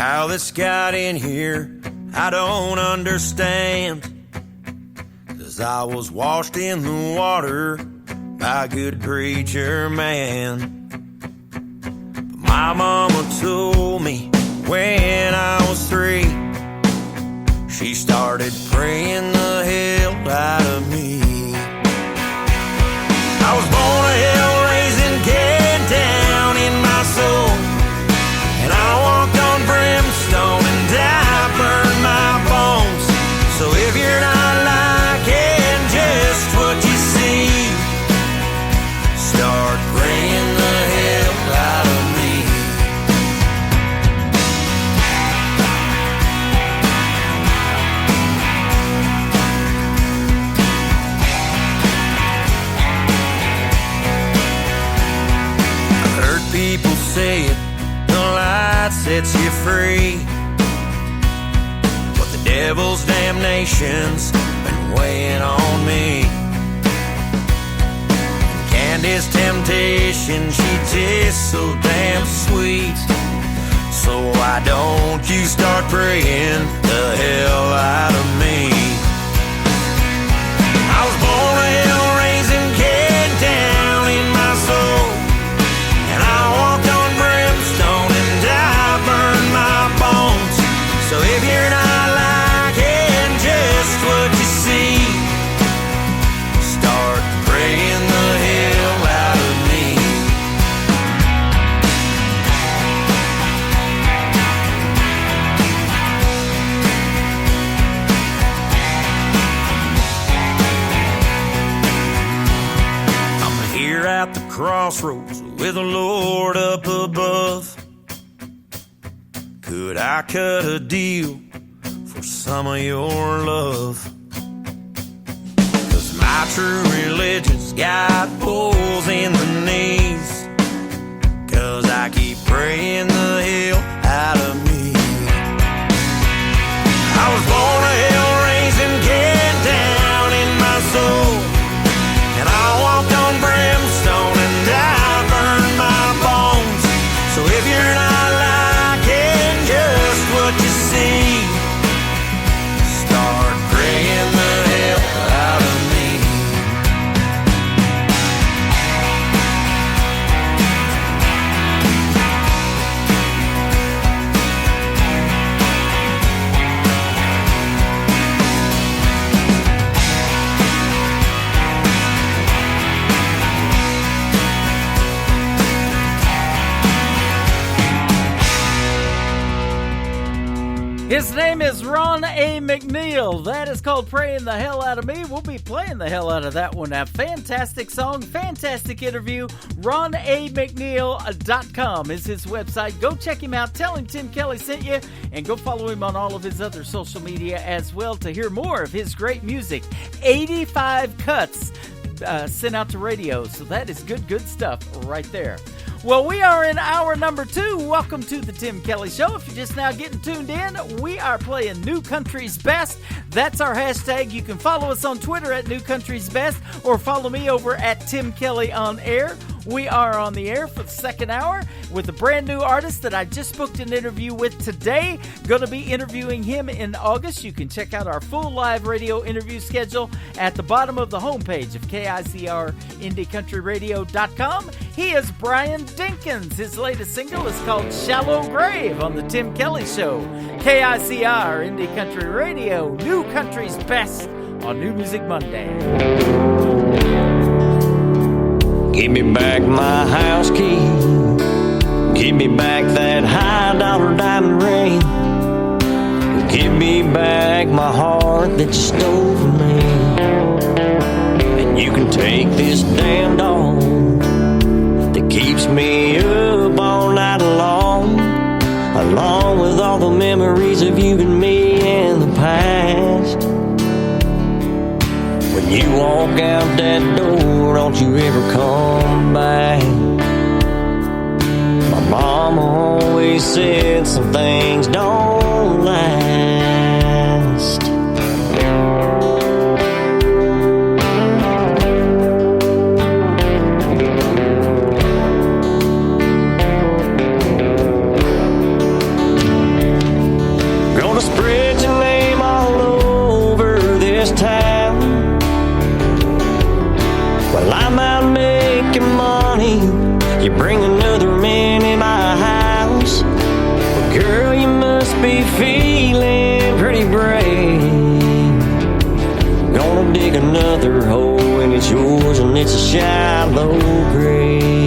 How this got in here, I don't understand. 'Cause I was washed in the water by a good preacher man. But my mama told me when I was 3, she started praying the hell out of me. I was born a hell-raising kid down in my soul, and I walked on brimstone and I burned my bones. So if you're not liking just what you see, start praying the hell out of me. I heard people say it, the light sets you free, but the devil's damnation's been weighing on me. And Candy's temptation, she tastes so damn sweet. So why don't you start praying the hell out of me? I was born a hell-raising kid down in my soul, and I walked on brimstone and I burned my bones. So if you're not liking just what you see, start praying the hell out of me. I'm here at the crossroads with the Lord up above. Could I cut a deal for some of your love? 'Cause my true religion's got pulls in the knees, 'cause I keep praying the hell out of me. I was born a hell-raising kid down in my soul, and I walked on brimstone and I burned my bones. So if you're not liking just what you see, start praying the hell out of me. His name is Ron A. McNeil. That is called Praying the Hell Out of Me. We'll be playing the hell out of that one. A fantastic song, fantastic interview. RonAMcNeil.com is his website. Go check him out. Tell him Tim Kelly sent you. And go follow him on all of his other social media as well to hear more of his great music. 85 cuts sent out to radio. So that is good stuff right there. Well, we are in hour number 2. Welcome to the Tim Kelly Show. If you're just now getting tuned in, we are playing New Country's Best. That's our hashtag. You can follow us on Twitter at New Country's Best, or follow me over at Tim Kelly on Air. We are on the air for the second hour with a brand new artist that I just booked an interview with today. Going to be interviewing him in August. You can check out our full live radio interview schedule at the bottom of the homepage of KICRIndieCountryRadio.com. He is Brian Dinkins. His latest single is called Shallow Grave on the Tim Kelly Show. KICR Indie Country Radio, New Country's Best on New Music Monday. Give me back my house key. Give me back that high-dollar diamond ring. Give me back my heart that you stole from me. And you can take this damn dog that keeps me up all night long, along with all the memories of you and me in the past. When you walk out that door, don't you ever come back. My mama always said some things don't last. You bring another man in my house. Well, girl, you must be feeling pretty brave. Gonna dig another hole and it's yours and it's a shallow grave.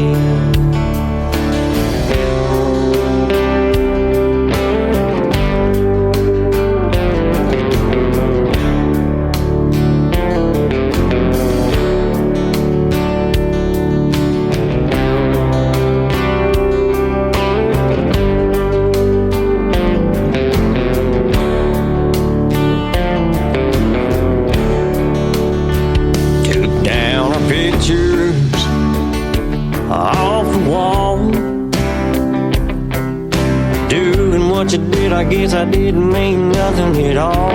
I guess I didn't mean nothing at all.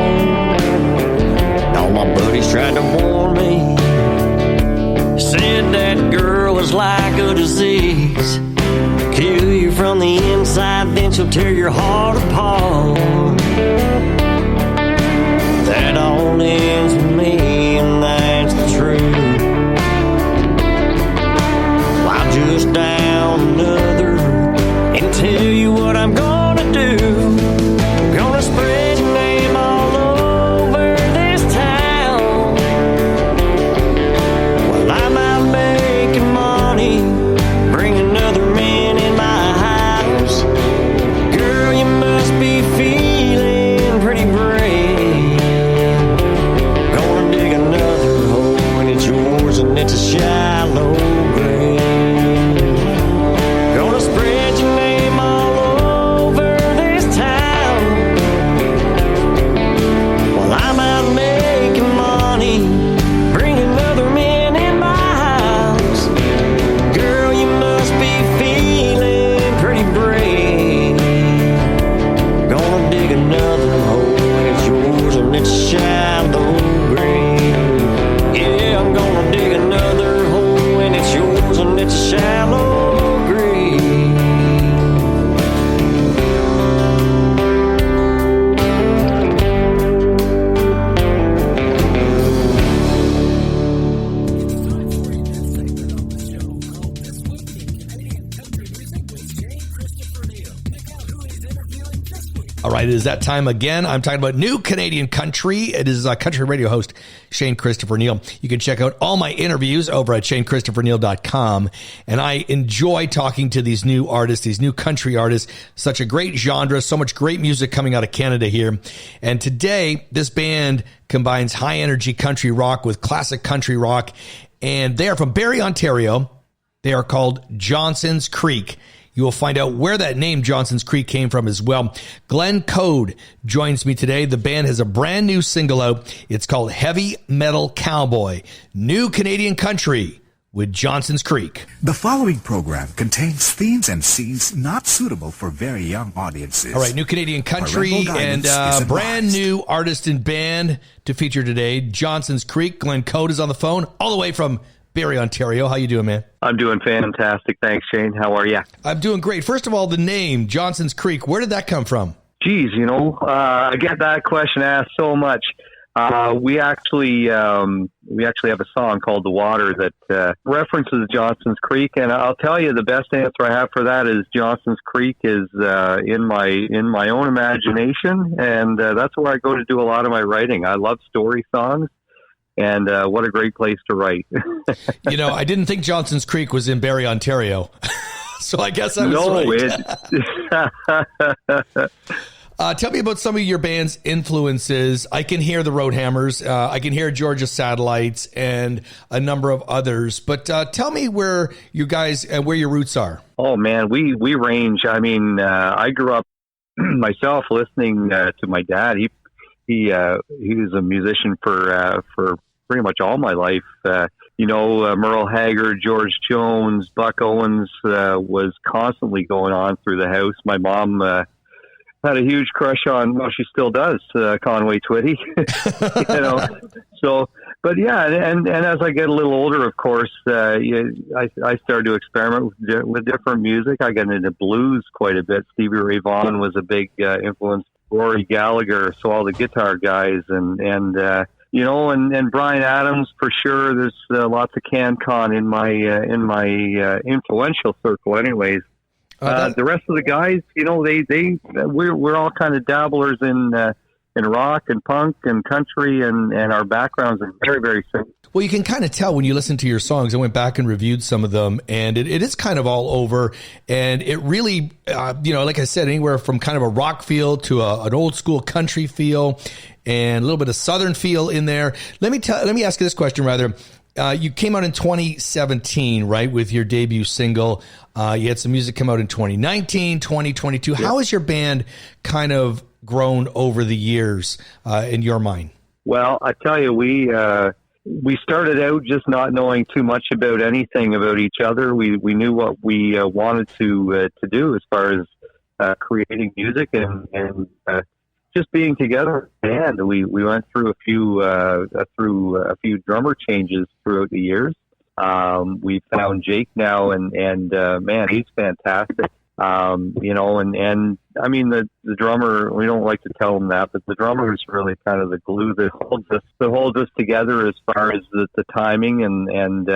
All my buddies tried to warn me. Said that girl is like a disease. Kill you from the inside, then she'll tear your heart apart. That all ends with me, and that's the truth. I'll just down another and tell you what I'm gonna do. Gonna spread your name all over this town. Well, I'm out making money, bring another man in my house. Girl, you must be feeling pretty brave. Gonna dig another hole and it's yours and it's a shallow grave. Gonna spread your name all over this town. While I'm out making money, bring another man in my house. Girl, you must be feeling pretty brave. Gonna dig another hole and it's yours and it's a shallow grave. Yeah, I'm gonna dig another hole and it's yours and it's a shallow grave. All right, it is that time again. I'm talking about new Canadian country. It is country radio host Shane Christopher Neal. You can check out all my interviews over at ShaneChristopherNeal.com. And I enjoy talking to these new artists, these new country artists. Such a great genre, so much great music coming out of Canada here. And today, this band combines high-energy country rock with classic country rock. And they are from Barrie, Ontario. They are called Johnson's Creek. You will find out where that name Johnson's Creek came from as well. Glenn Code joins me today. The band has a brand new single out. It's called Heavy Metal Cowboy. New Canadian country with Johnson's Creek. The following program contains themes and scenes not suitable for very young audiences. All right, new Canadian country and brand new artist and band to feature today. Johnson's Creek. Glenn Code is on the phone all the way from Barrie, Ontario. How you doing, man? I'm doing fantastic. Thanks, Shane. How are you? I'm doing great. First of all, the name, Johnson's Creek, where did that come from? Geez, I get that question asked so much. We actually have a song called "The Water" that references Johnson's Creek, and I'll tell you the best answer I have for that is Johnson's Creek is in my own imagination, and that's where I go to do a lot of my writing. I love story songs. And what a great place to write. I didn't think Johnson's Creek was in Barrie, Ontario. So I guess I was right. Tell me about some of your band's influences. I can hear the Roadhammers. I can hear Georgia Satellites and a number of others. But tell me where you guys, where your roots are. Oh, man, we range. I mean, I grew up myself listening to my dad. He was a musician for pretty much all my life. Merle Haggard, George Jones, Buck Owens was constantly going on through the house. My mom had a huge crush on, well, she still does, Conway Twitty. But yeah, and as I get a little older, of course, I started to experiment with different music. I got into blues quite a bit. Stevie Ray Vaughan was a big influence. Rory Gallagher, so all the guitar guys, and you know, and Bryan Adams for sure. There's lots of CanCon in my influential circle, anyways. The rest of the guys, you know, we're all kind of dabblers in rock and punk and country, and our backgrounds are very, very similar. Well, you can kind of tell when you listen to your songs. I went back and reviewed some of them, and it is kind of all over. And it really, you know, like I said, anywhere from kind of a rock feel to an old school country feel, and a little bit of Southern feel in there. Let me ask you this question rather. You came out in 2017, right, with your debut single. You had some music come out in 2019, 2022. Yep. How has your band kind of grown over the years in your mind? Well, I tell you, we started out just not knowing too much about anything about each other. We knew what we wanted to do as far as creating music and just being together. And we went through a few drummer changes throughout the years. We found Jake now, and man, he's fantastic. You know, and I mean, the drummer, we don't like to tell him that, but the drummer is really kind of the glue that holds us together as far as the timing and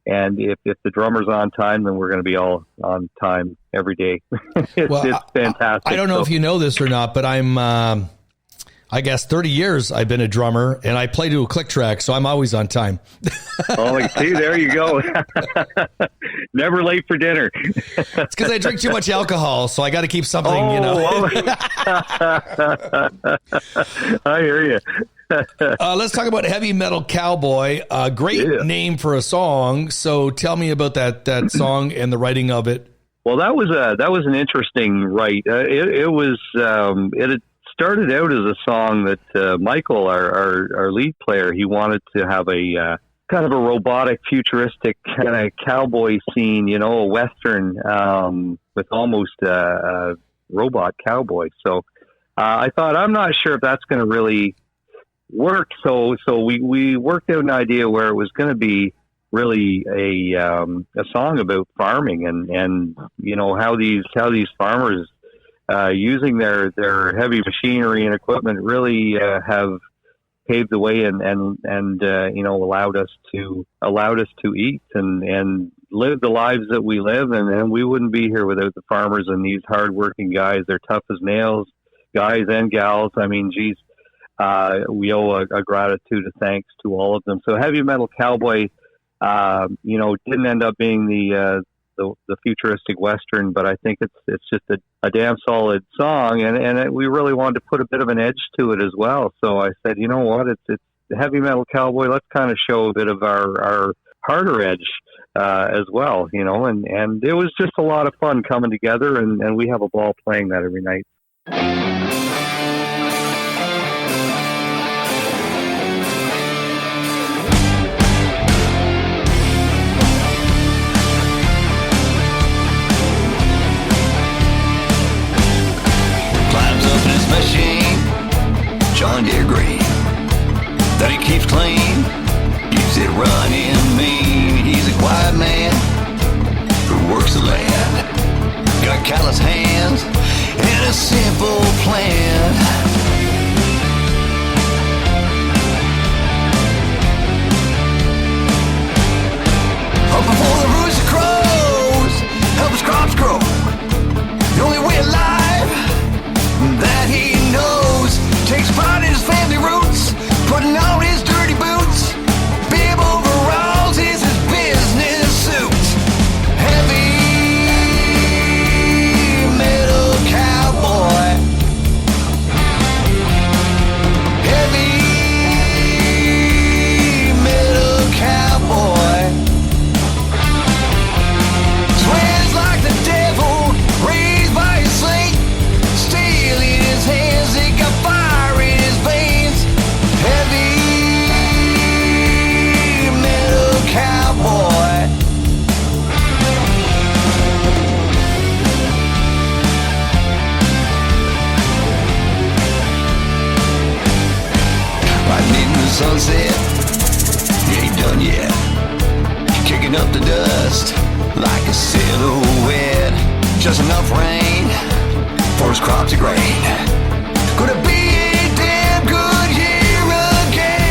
if the drummer's on time, then we're going to be all on time every day. It's fantastic. I don't know if you know this or not, but I'm, I guess 30 years I've been a drummer, and I play to a click track, so I'm always on time. Oh, see, there you go. Never late for dinner. It's because I drink too much alcohol, so I got to keep something, you know. I hear you. Let's talk about Heavy Metal Cowboy. Great name for a song. So tell me about that song and the writing of it. Well, that was an interesting write. It had started out as a song that Michael, our lead player, he wanted to have a kind of a robotic, futuristic kind of cowboy scene, you know, a Western with almost a robot cowboy. So I thought, I'm not sure if that's going to really work. So we worked out an idea where it was going to be really a song about farming and you know how these farmers using their heavy machinery and equipment really have paved the way and you know allowed us to eat and live the lives that we live, and we wouldn't be here without the farmers and these hardworking guys. They're tough as nails, guys and gals. I mean, geez, we owe a gratitude, a thanks to all of them. So Heavy Metal Cowboy, you know, didn't end up being the futuristic Western, but I think it's just a damn solid song, and we really wanted to put a bit of an edge to it as well. So I said, you know what, it's Heavy Metal Cowboy. Let's kind of show a bit of our harder edge as well, you know, and it was just a lot of fun coming together, and we have a ball playing that every night. Machine, John Deere green, that he keeps clean, keeps it running mean. He's a quiet man who works the land, got callous hands and a simple plan. Up before the rooster crows, help his crops grow. The only way alive that he knows, takes pride in his family roots, putting on his dirty boots, bib overalls is his business suit. Heavy metal cowboy, heavy metal cowboy, swears like the devil, raised by his saint. Steel in his hands, he got fire in his veins. Heavy metal cowboy. Riding in the sunset, he ain't done yet. Kicking up the dust like a silhouette. Just enough rain for his crops of grain. Gonna be a damn good year again.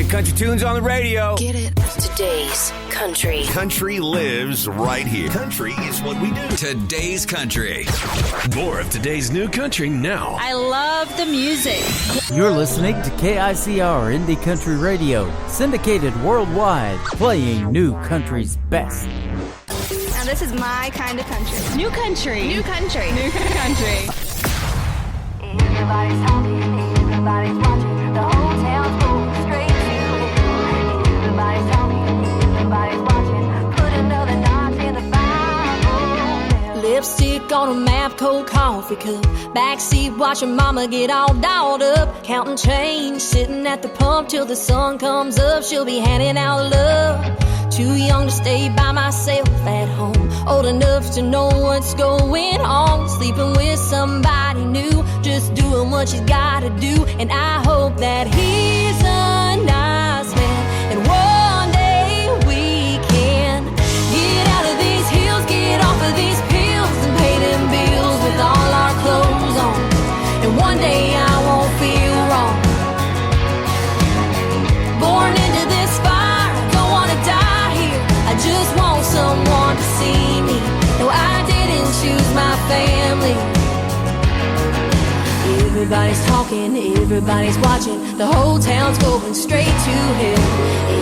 Get country tunes on the radio. Get it. Today's country. Country lives right here. Country is what we do. Today's country. More of today's new country now. I love the music. You're listening to KICR Indie Country Radio, syndicated worldwide, playing new country's best. Now this is my kind of country. New country. New country. New country. Everybody's talking, everybody's watching, the whole town's going straight to it. Everybody's talking, everybody's watching, put another notch in the Bible. Lipstick on a map, cold coffee cup, backseat watching mama get all dolled up, counting change, sitting at the pump till the sun comes up. She'll be handing out love. Too young to stay by myself at home, old enough to know what's going on, sleeping with somebody new, just doing what she's gotta do. And I hope that he's a nice man, and one day we can get out of these hills, get off of these pills, and pay them bills with all our clothes on. And one day I won't feel wrong, born into this fire, don't wanna die here, I just want someone to see me. No, I didn't choose my family. Everybody's talking, everybody's watching, the whole town's going straight to hell.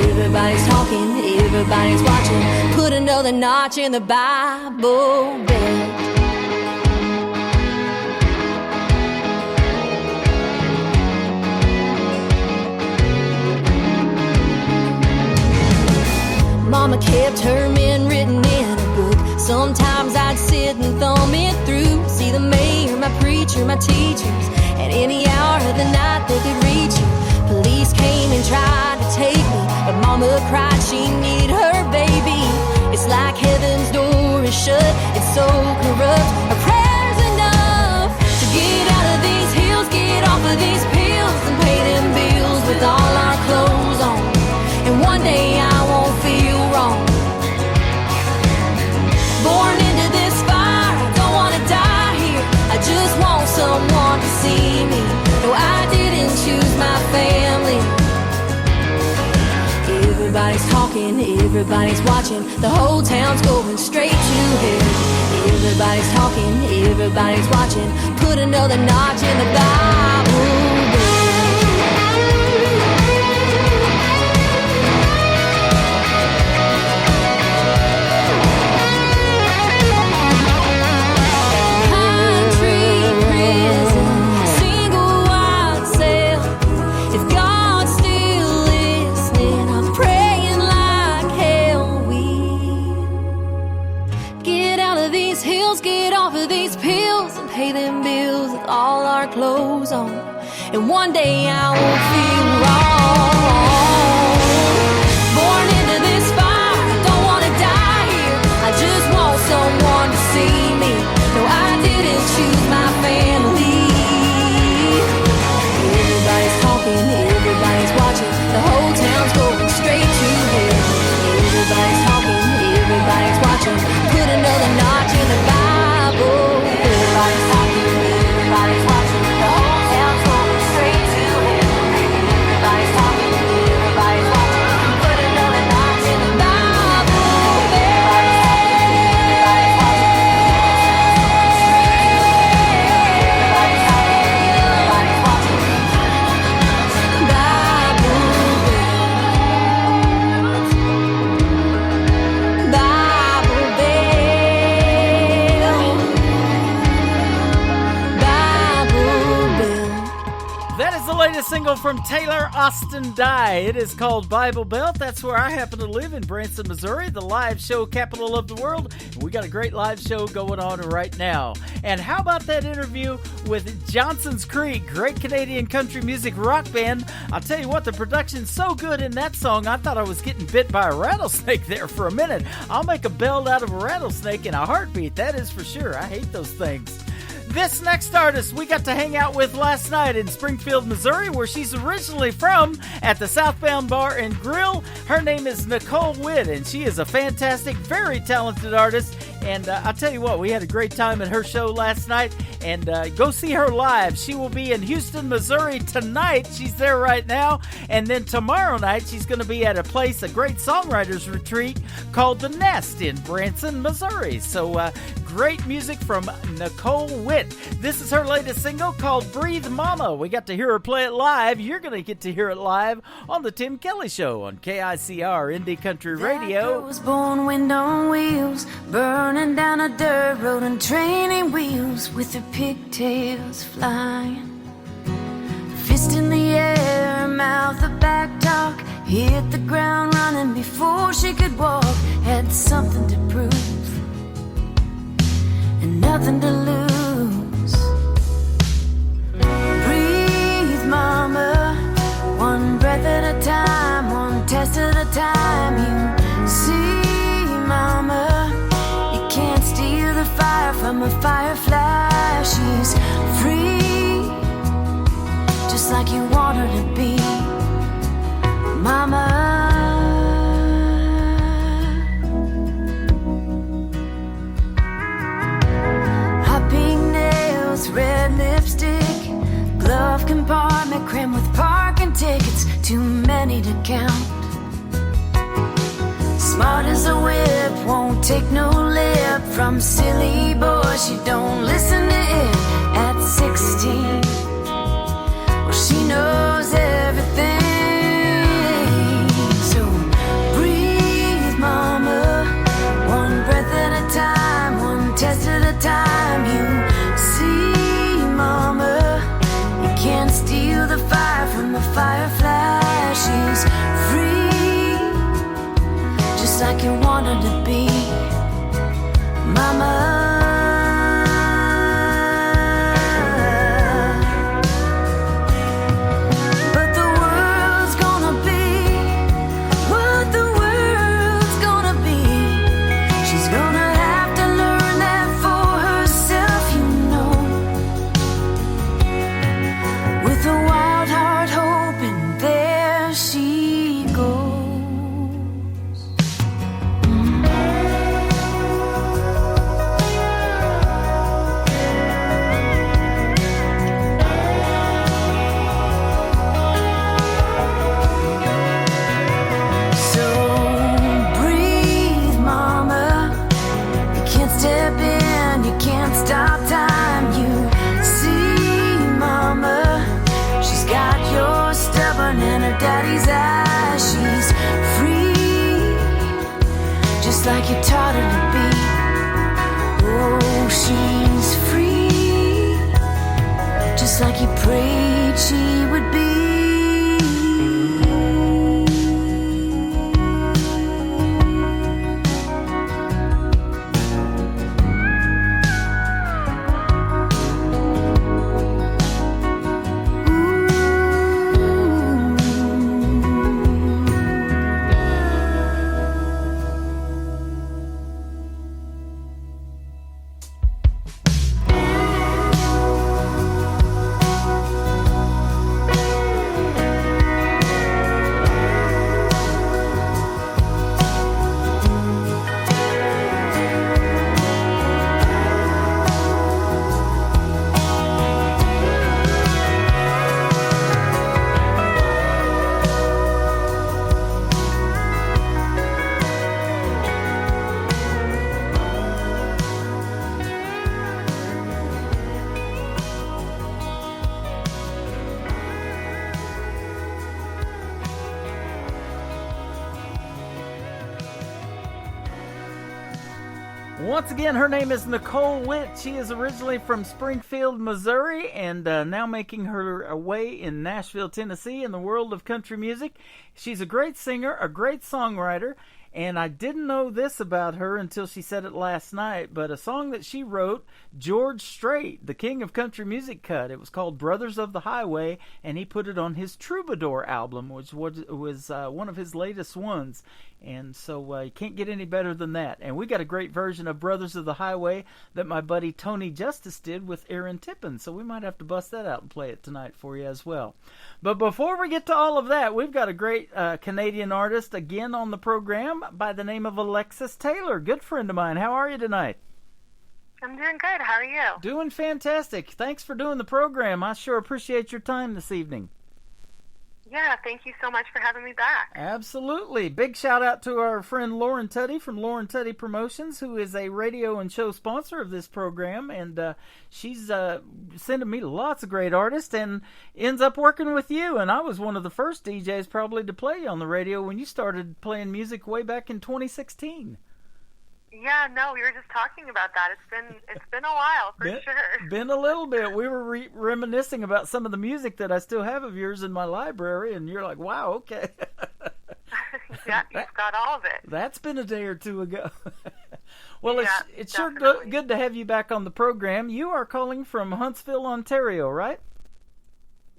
Everybody's talking, everybody's watching, put another notch in the Bible belt. Mama kept her men written in a book. Sometimes I'd sit and thumb it through, see the mayor, my preacher, my teachers. At any hour of the night they could reach you. Police came and tried to take me, but mama cried she needed her baby. It's like heaven's door is shut, it's so corrupt. Her prayer's enough to get out of these hills, get off of these pills, and pay them bills with all our clothes on. And one day I won't feel wrong, born into this fire, don't wanna die here, I just want someone to see me. No, I didn't choose my family. Everybody's talking, everybody's watching, the whole town's going straight to hell. Everybody's talking, everybody's watching, put another notch in the Bible. All our clothes on, and one day I won't feel wrong, born into this fire, don't wanna die here, I just want someone to see me. No, I didn't choose my family. Everybody's talking, everybody's watching, the whole town's going straight to hell. Everybody's talking, everybody's watching, put another notch in the Bible. Everybody's talking, everybody's watching, the whole town's going straight to hell. Everybody's talking, everybody's watching, put another notch in the Bible. Everybody's talking, everybody's watching, everybody's talking, everybody's watching, Bible latest single from Taylor Austin Dye. It is called Bible Belt. That's where I happen to live, in Branson, Missouri, the live show capital of the world. We got a great live show going on right now. And how about that interview with Johnson's Creek, great Canadian country music rock band? I'll tell you what, the production's so good in that song, I thought I was getting bit by a rattlesnake there for a minute. I'll make a belt out of a rattlesnake in a heartbeat, that is for sure. I hate those things. This next artist we got to hang out with last night in Springfield, Missouri, where she's originally from, at the Southbound Bar and Grill. Her name is Nicole Witt, and she is a fantastic, very talented artist. And I'll tell you what, we had a great time at her show last night. And go see her live. She will be in Houston, Missouri tonight. She's there right now. And then tomorrow night, she's going to be at a great songwriters retreat called The Nest in Branson, Missouri. So great music from Nicole Witt. This is her latest single called Breathe Mama. We got to hear her play it live. You're going to get to hear it live on The Tim Kelly Show on KICR Indie Country Radio. Was born wind on wheels, burning down a dirt road and training wheels with her pigtails flying. Fist in the air, mouth of back talk, hit the ground running before she could walk. Had something to prove and nothing to lose. Breathe, mama, one breath at a time, one test at a time. You see, mama, you can't steal the fire from a firefly. She's free, just like you want her to be, mama. Hot pink nails, red lipstick, glove compartment crammed with parking tickets, too many to count. Smart as a whip, won't take no lip from silly boys. She don't listen to it at 16. Well, she knows everything. So breathe, mama, one breath at a time, one test at a time. You see, mama, you can't steal the fire from a firefly. She's free, just like you want her to be, mama. But the world's gonna be what the world's gonna be. She's gonna have to learn that for herself, you know. With a wild heart hoping, there she goes. Stop time, you see, mama. She's got your stubborn and her daddy's eyes. She's free, just like you taught her to be. Oh, she's free, just like you prayed she would be. Once again, her name is Nicole Witt. She is originally from Springfield, Missouri, and now making her way in Nashville, Tennessee in the world of country music. She's a great singer, a great songwriter, and I didn't know this about her until she said it last night, but a song that she wrote, George Strait, the king of country music, cut. It was called Brothers of the Highway, and he put it on his Troubadour album, which was one of his latest ones. And so you can't get any better than that. And we got a great version of Brothers of the Highway that my buddy Tony Justice did with Aaron Tippin. So we might have to bust that out and play it tonight for you as well. But before we get to all of that, we've got a great Canadian artist again on the program by the name of Alexis Taylor. Good friend of mine. How are you tonight? I'm doing good. How are you? Doing fantastic. Thanks for doing the program. I sure appreciate your time this evening. Yeah, thank you so much for having me back. Absolutely. Big shout out to our friend Lauren Tuddy from Lauren Tuddy Promotions, who is a radio and show sponsor of this program, and she's sending me lots of great artists and ends up working with you. And I was one of the first DJs probably to play on the radio when you started playing music way back in 2016. Yeah, no, we were just talking about that. It's been a while for sure. Been a little bit. We were reminiscing about some of the music that I still have of yours in my library, and you're like, "Wow, okay." Yeah, you've got all of it. That's been a day or two ago. Well, yeah, it's sure good to have you back on the program. You are calling from Huntsville, Ontario, right?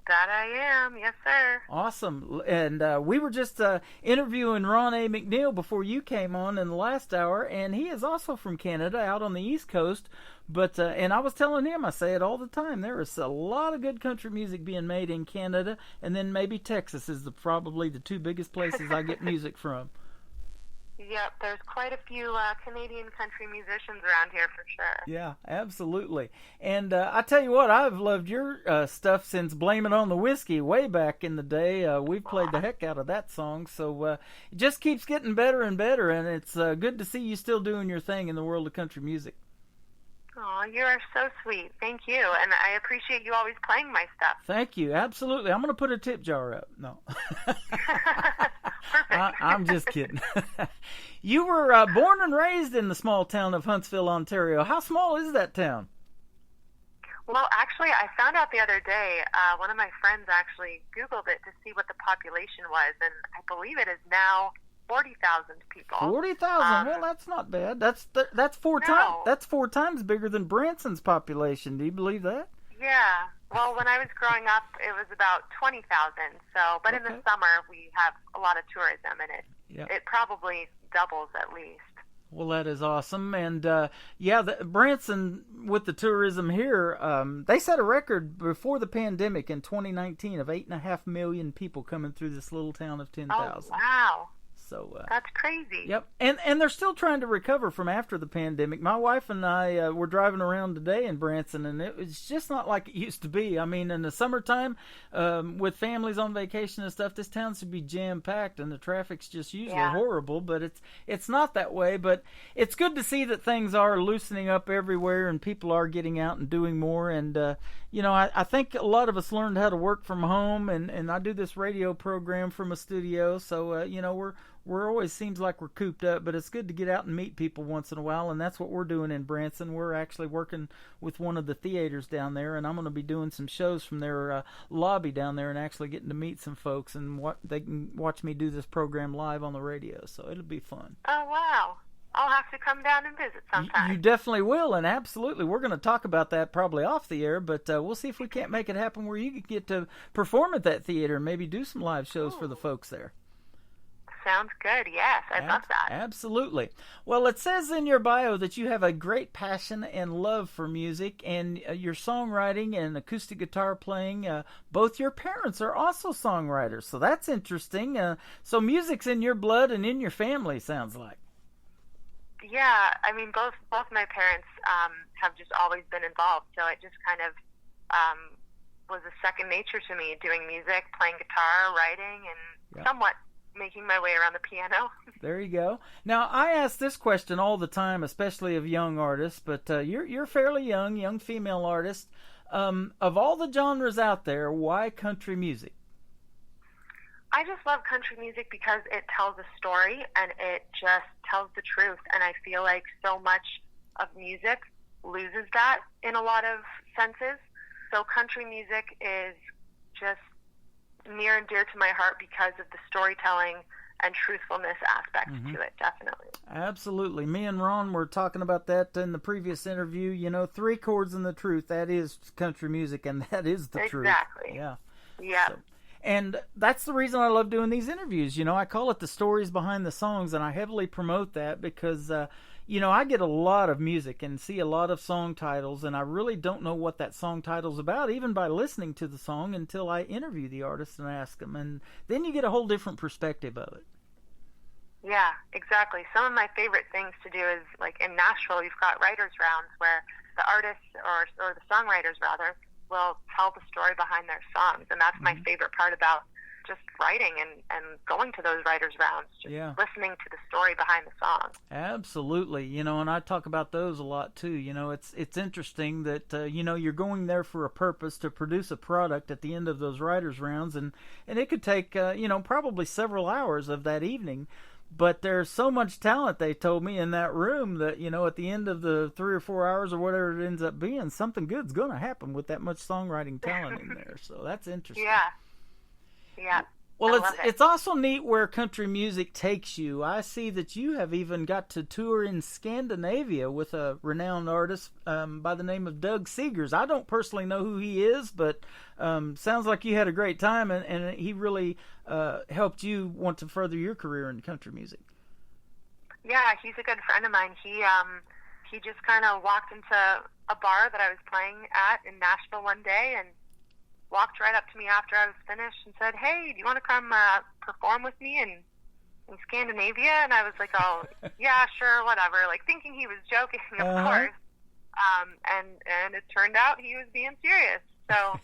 That I am, yes, sir. Awesome. And we were just interviewing Ron A. McNeil before you came on in the last hour, and he is also from Canada, out on the East Coast. But and I was telling him, I say it all the time, there is a lot of good country music being made in Canada, and then maybe Texas is probably the two biggest places I get music from. Yep, there's quite a few Canadian country musicians around here for sure. Yeah, absolutely. And I tell you what, I've loved your stuff since Blame It on the Whiskey way back in the day. We've played the heck out of that song, so it just keeps getting better and better, and it's good to see you still doing your thing in the world of country music. Oh, you are so sweet. Thank you, and I appreciate you always playing my stuff. Thank you, absolutely. I'm going to put a tip jar up. No. Perfect. I'm just kidding. You were born and raised in the small town of Huntsville, Ontario. How small is that town? Well, actually, I found out the other day, one of my friends actually Googled it to see what the population was, and I believe it is now 40,000 people. 40,000. Well, that's not bad. That's four times. That's 4 times bigger than Branson's population. Do you believe that? Yeah. Well, when I was growing up, it was about 20,000. So, but in the summer we have a lot of tourism, and it probably doubles at least. Well, that is awesome. And Branson, with the tourism here, they set a record before the pandemic in 2019 of 8.5 million people coming through this little town of 10,000. Oh, wow. So that's crazy. Yep, and they're still trying to recover from after the pandemic. My wife and I were driving around today in Branson, and it's just not like it used to be. I mean, in the summertime, with families on vacation and stuff, this town should be jam packed, and the traffic's just usually horrible. But it's not that way. But it's good to see that things are loosening up everywhere, and people are getting out and doing more. And I think a lot of us learned how to work from home, and I do this radio program from a studio, so we're always seems like we're cooped up, but it's good to get out and meet people once in a while, and that's what we're doing in Branson. We're actually working with one of the theaters down there, and I'm going to be doing some shows from their lobby down there and actually getting to meet some folks, and they can watch me do this program live on the radio, so it'll be fun. Oh, wow. I'll have to come down and visit sometime. You definitely will, and absolutely. We're going to talk about that probably off the air, but we'll see if we can't make it happen where you can get to perform at that theater and maybe do some live shows for the folks there. Sounds good. Yes, I love that. Absolutely. Well, it says in your bio that you have a great passion and love for music, and your songwriting and acoustic guitar playing. Both your parents are also songwriters, so that's interesting. So music's in your blood and in your family, sounds like. Yeah, I mean, both my parents have just always been involved, so it just kind of was a second nature to me, doing music, playing guitar, writing, and somewhat making my way around the piano. There you go. Now, I ask this question all the time, especially of young artists, but you're fairly young female artist. Of all the genres out there, why country music? I just love country music because it tells a story, and it just tells the truth, and I feel like so much of music loses that in a lot of senses. So country music is just near and dear to my heart because of the storytelling and truthfulness aspects to it, definitely. Absolutely. Me and Ron were talking about that in the previous interview. 3 chords and the truth, that is country music, and that is the truth. Exactly. Yeah. So, and that's the reason I love doing these interviews. I call it the stories behind the songs, and I heavily promote that because I get a lot of music and see a lot of song titles, and I really don't know what that song title's about, even by listening to the song, until I interview the artist and ask them. And then you get a whole different perspective of it. Yeah, exactly. Some of my favorite things to do is, like, in Nashville, you've got writers' rounds where the artists, or the songwriters, rather, will tell the story behind their songs. And that's my favorite part about just writing and going to those writers' rounds, just listening to the story behind the song. Absolutely. You know, and I talk about those a lot, too. You know, it's interesting that, you know, you're going there for a purpose to produce a product at the end of those writers' rounds, and it could take, you know, probably several hours of that evening. But there's so much talent, they told me, in that room that, you know, at the end of the 3 or 4 hours or whatever it ends up being, something good's going to happen with that much songwriting talent in there. So that's interesting. Yeah. Well, it's also neat where country music takes you. I see that you have even got to tour in Scandinavia with a renowned artist by the name of Doug Seegers. I don't personally know who he is, but sounds like you had a great time, and he really helped you want to further your career in country music. Yeah, he's a good friend of mine. He just kind of walked into a bar that I was playing at in Nashville one day and walked right up to me after I was finished and said, "Hey, do you want to come perform with me in Scandinavia?" And I was like, "Oh, yeah, sure, whatever," like thinking he was joking, of course. And it turned out he was being serious. So,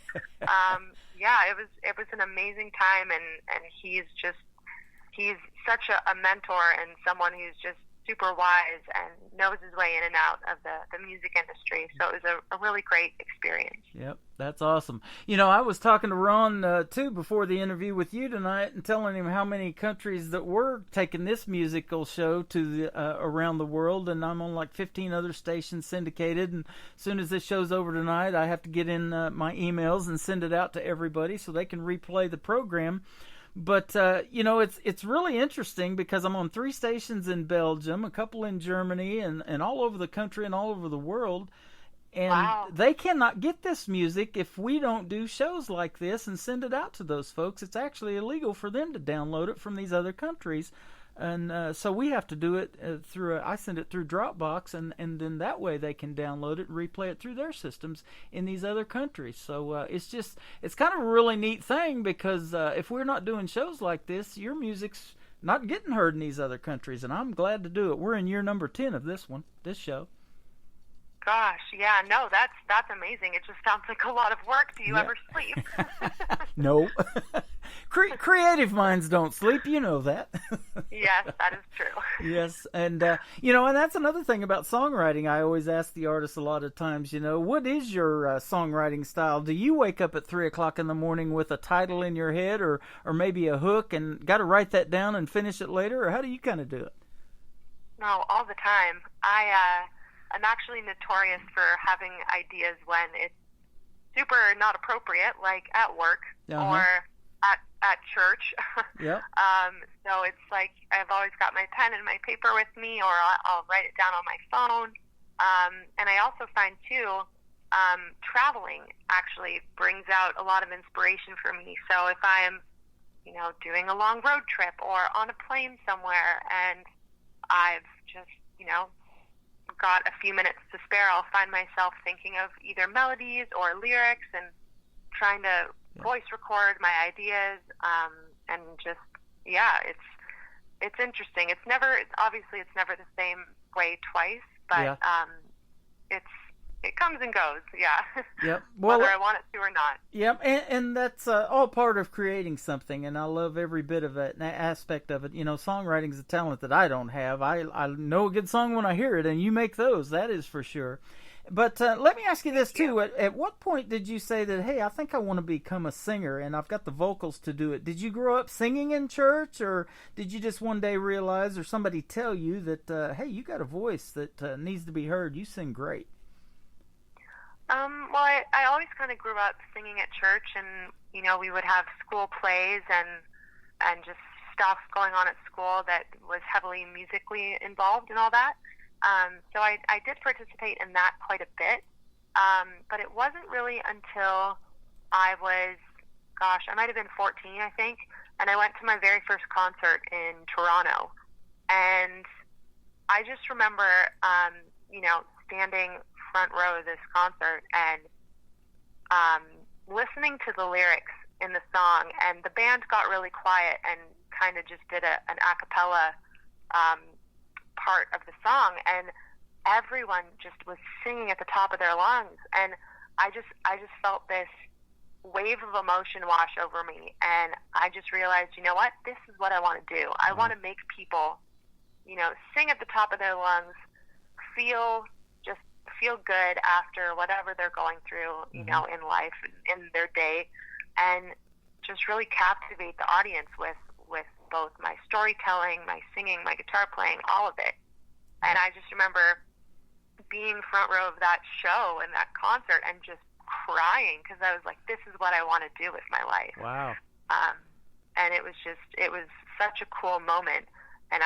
yeah, it was an amazing time, and he's such a mentor and someone who's just super wise and knows his way in and out of the music industry. So it was a really great experience. Yep, that's awesome. You know, I was talking to Ron, too, before the interview with you tonight and telling him how many countries that were taking this musical show to around the world, and I'm on like 15 other stations syndicated, and as soon as this show's over tonight, I have to get in my emails and send it out to everybody so they can replay the program. But, you know, it's really interesting because I'm on 3 stations in Belgium, a couple in Germany, and all over the country and all over the world. And they cannot get this music if we don't do shows like this and send it out to those folks. It's actually illegal for them to download it from these other countries. And so we have to do it I send it through Dropbox, and then that way they can download it and replay it through their systems in these other countries. So it's kind of a really neat thing because if we're not doing shows like this, your music's not getting heard in these other countries, and I'm glad to do it. We're in year number 10 of this show. Gosh, yeah, no, that's amazing. It just sounds like a lot of work. Do you ever sleep? No. Creative minds don't sleep, you know that. Yes, that is true. Yes, and you know, and that's another thing about songwriting. I always ask the artists a lot of times, you know, what is your songwriting style? Do you wake up at 3 o'clock in the morning with a title in your head, or maybe a hook, and got to write that down and finish it later, or how do you kind of do it? No, all the time. I'm actually notorious for having ideas when it's super not appropriate, like at work or at church. Yeah. So it's like I've always got my pen and my paper with me, or I'll write it down on my phone. And I also find, too, traveling actually brings out a lot of inspiration for me. So if I'm, you know, doing a long road trip or on a plane somewhere and I've just, you know, got a few minutes to spare, I'll find myself thinking of either melodies or lyrics and trying to voice record my ideas, and just, yeah, it's interesting. It's never the same way twice, but it comes and goes, yeah. Yep. Well, whether I want it to or not. Yep, and that's all part of creating something, and I love every bit of it, aspect of it. You know, songwriting is a talent that I don't have. I know a good song when I hear it, and you make those, that is for sure. But let me ask you this, too. At what point did you say that, hey, I think I want to become a singer, and I've got the vocals to do it? Did you grow up singing in church, or did you just one day realize, or somebody tell you that, hey, you got a voice that needs to be heard, you sing great? Well, I always kind of grew up singing at church, and, you know, we would have school plays and just stuff going on at school that was heavily musically involved and all that. So I did participate in that quite a bit, but it wasn't really until I was, I might have been 14, I think, and I went to my very first concert in Toronto, and I just remember, you know, standing front row of this concert and listening to the lyrics in the song, and the band got really quiet and kind of just did an a cappella part of the song, and everyone just was singing at the top of their lungs, and I just felt this wave of emotion wash over me, and I just realized, you know what, this is what I want to do. I want to make people, sing at the top of their lungs, feel good after whatever they're going through, in life, in their day, and just really captivate the audience with both my storytelling, my singing, my guitar playing, all of it. And I just remember being front row of that show and that concert and just crying because I was like, this is what I want to do with my life. Wow. And it was such a cool moment. And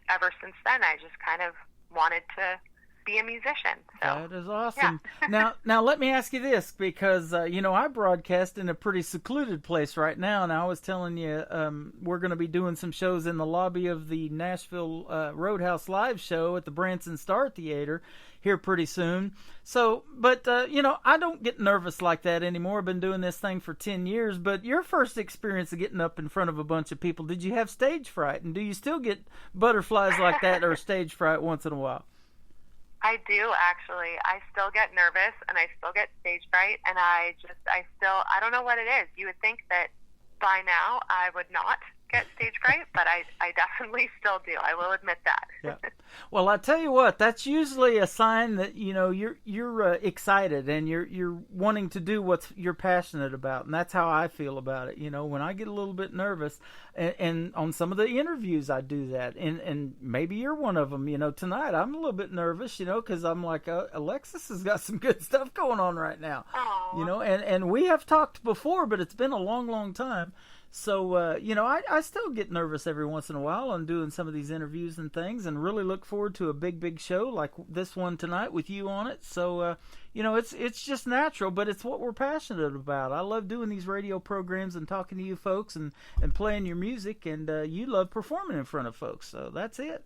ever since then, I just kind of wanted to be a musician. So, that is awesome. Yeah. Now let me ask you this, because I broadcast in a pretty secluded place right now, and I was telling you we're going to be doing some shows in the lobby of the Nashville Roadhouse Live show at the Branson Star Theater here pretty soon. So, but I don't get nervous like that anymore. I've been doing this thing for 10 years. But your first experience of getting up in front of a bunch of people, did you have stage fright, and do you still get butterflies like that or stage fright once in a while? I do, actually. I still get nervous, and I still get stage fright, and I don't know what it is. You would think that by now I would not get stage fright, but I definitely still do. I will admit that. Yeah. Well, I tell you what, that's usually a sign that you're excited and you're wanting to do what you're passionate about, and that's how I feel about it. When I get a little bit nervous, and on some of the interviews I do that, and maybe you're one of them. Tonight I'm a little bit nervous, because I'm like, Alexis has got some good stuff going on right now. Aww. And we have talked before, but it's been a long, long time. So, I still get nervous every once in a while on doing some of these interviews and things, and really look forward to a big, big show like this one tonight with you on it. So, it's just natural, but it's what we're passionate about. I love doing these radio programs and talking to you folks and playing your music, and you love performing in front of folks. So that's it.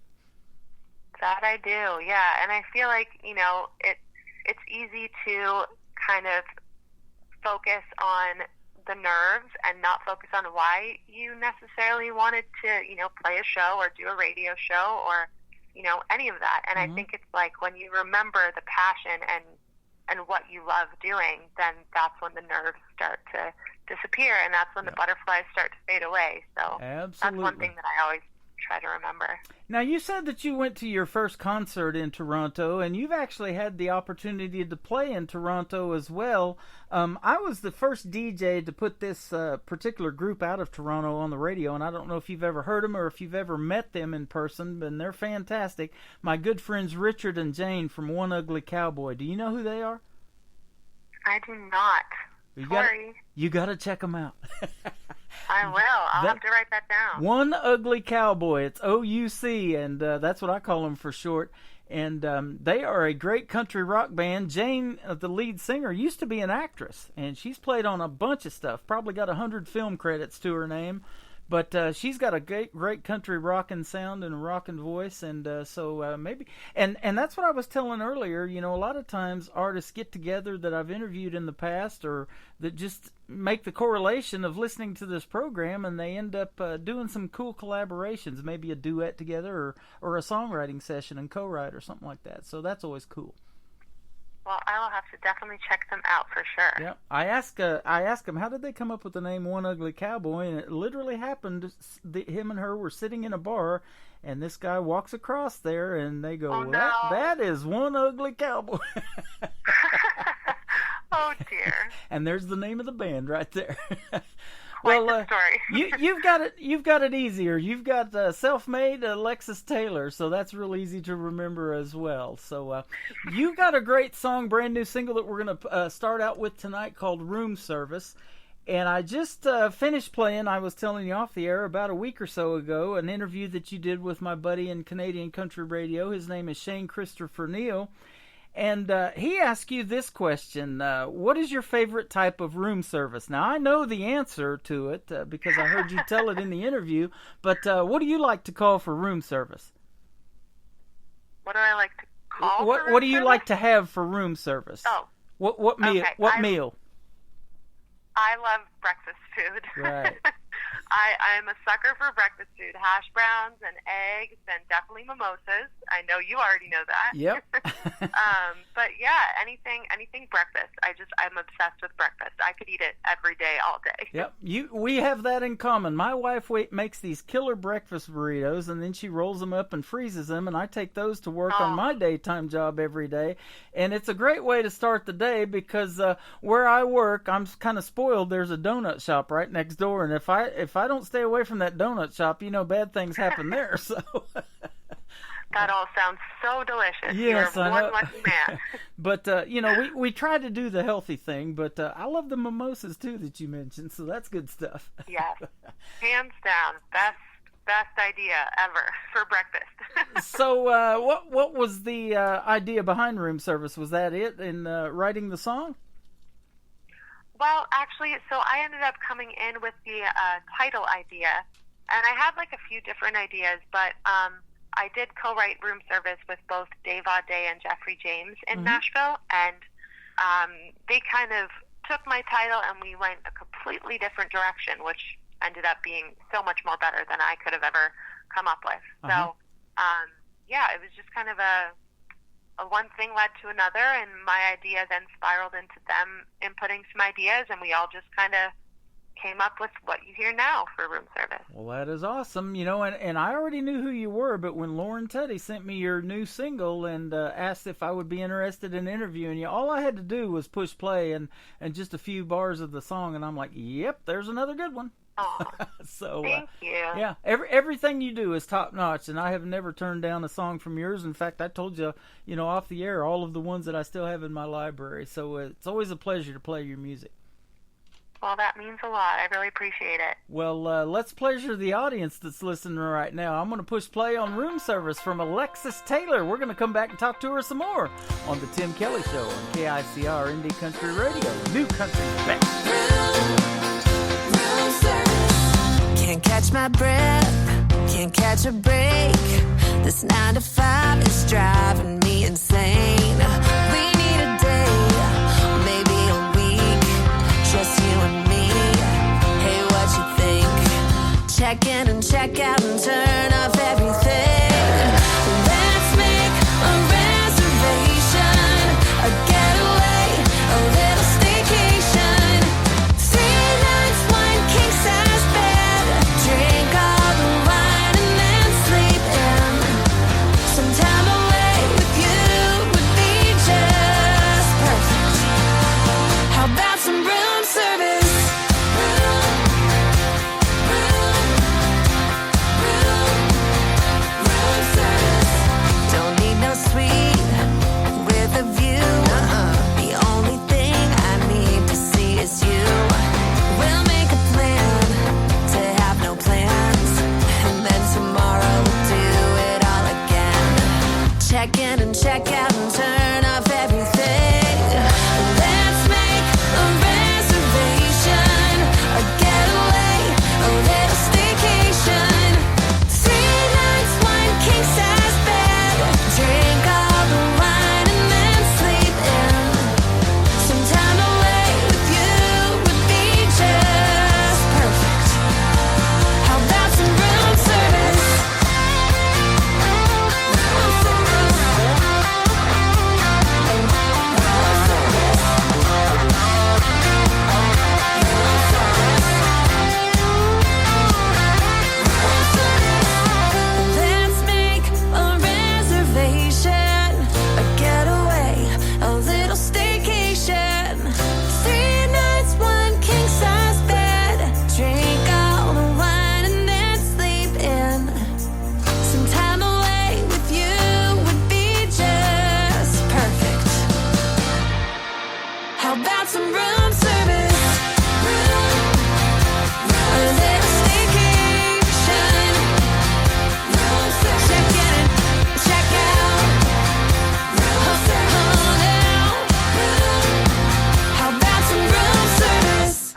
That I do, yeah. And I feel like, it's easy to kind of focus on the nerves and not focus on why you necessarily wanted to, play a show or do a radio show or, any of that. And I think it's like when you remember the passion and what you love doing, then that's when the nerves start to disappear, and that's when the butterflies start to fade away. So absolutely. That's one thing that I always try to remember. Now, you said that you went to your first concert in Toronto, and you've actually had the opportunity to play in Toronto as well. I was the first DJ to put this particular group out of Toronto on the radio, and I don't know if you've ever heard them or if you've ever met them in person, but they're fantastic. My good friends Richard and Jane from One Ugly Cowboy. Do you know who they are? I do not. You got to check them out. I will. I'll have to write that down. One Ugly Cowboy. It's OUC, and that's what I call them for short. And they are a great country rock band. Jane, the lead singer, used to be an actress, and she's played on a bunch of stuff. Probably got 100 film credits to her name. But she's got a great country rockin' sound and rockin' voice, and so maybe, and that's what I was telling earlier. A lot of times artists get together that I've interviewed in the past, or that just make the correlation of listening to this program, and they end up doing some cool collaborations, maybe a duet together, or a songwriting session and co-write or something like that. So that's always cool. Well, I will have to definitely check them out for sure. Yeah, I asked them, how did they come up with the name One Ugly Cowboy? And it literally happened. Him and her were sitting in a bar, and this guy walks across there, and they go, that is One Ugly Cowboy. Oh, dear. And there's the name of the band right there. Well, you've got it easier. You've got self-made Alexis Taylor, so that's real easy to remember as well. So you've got a great song, brand new single that we're going to start out with tonight called Room Service. And I just finished playing, I was telling you off the air about a week or so ago, an interview that you did with my buddy in Canadian Country Radio. His name is Shane Christopher Neal. And he asked you this question, what is your favorite type of room service? Now, I know the answer to it because I heard you tell it in the interview, but what do you like to call for room service? What do I like to call for room What do you service? like to have for room service? Oh. What meal? Okay. What meal? I love breakfast food. Right. I'm a sucker for breakfast food. Hash browns and eggs and definitely mimosas. I know you already know that. Yep. But yeah, anything breakfast. I'm obsessed with breakfast. I could eat it every day, all day. Yep. We have that in common. My wife makes these killer breakfast burritos, and then she rolls them up and freezes them, and I take those to work on my daytime job every day. And it's a great way to start the day because where I work, I'm kind of spoiled. There's a donut shop right next door, and if I don't stay away from that donut shop, bad things happen there. So that all sounds so delicious. Yes, You're one lucky man. But we try to do the healthy thing. But I love the mimosas too that you mentioned. So that's good stuff. Yes, hands down, best idea ever for breakfast. So what was the idea behind Room Service? Was that it in writing the song? Well, actually, so I ended up coming in with the title idea, and I had like a few different ideas, but I did co-write Room Service with both Dave Audet and Jeffrey James in Nashville, and they kind of took my title and we went a completely different direction, which ended up being so much more better than I could have ever come up with. So, yeah, it was just kind of a one thing led to another, and my idea then spiraled into them inputting some ideas, and we all just kind of came up with what you hear now for Room Service. Well, that is awesome. And I already knew who you were, but when Lauren Teddy sent me your new single and asked if I would be interested in interviewing you, all I had to do was push play and just a few bars of the song, and I'm like, yep, there's another good one. So thank you. Yeah, everything you do is top notch, and I have never turned down a song from yours. In fact, I told you, off the air, all of the ones that I still have in my library. So it's always a pleasure to play your music. Well, that means a lot. I really appreciate it. Well, let's pleasure the audience that's listening right now. I'm going to push play on Room Service from Alexis Taylor. We're going to come back and talk to her some more on the Tim Kelly Show on KICR Indie Country Radio. New country's back. Can't catch my breath, can't catch a break. This 9 to 5 is driving me insane. We need a day, maybe a week, just you and me. Hey, what you think? Check in and check out and turn off everything. Let's make a reservation, a getaway, a little staycation. 3 nights, 1 king size bed. Drink all the wine and then sleep in. Some time away with you would be just perfect. How about some room service? Room service. Don't need no suite with a view. The only thing I need to see is you. We'll make a plan to have no plans, and then tomorrow we'll do it all again. Check in and check out and turn off everything. Let's make a reservation, a getaway, a little staycation. 3 nights, 1 king size bed. Drink all the wine and then sleep in. Some time away with you would be just perfect. How about some room service? Let's make a reservation, a getaway, a little staycation. 3 nights, 1 king size bed. Drink all the wine and then sleep in. Some time away with you would be just perfect. How about some room service? A little staycation. Check in, check out. How about some room service?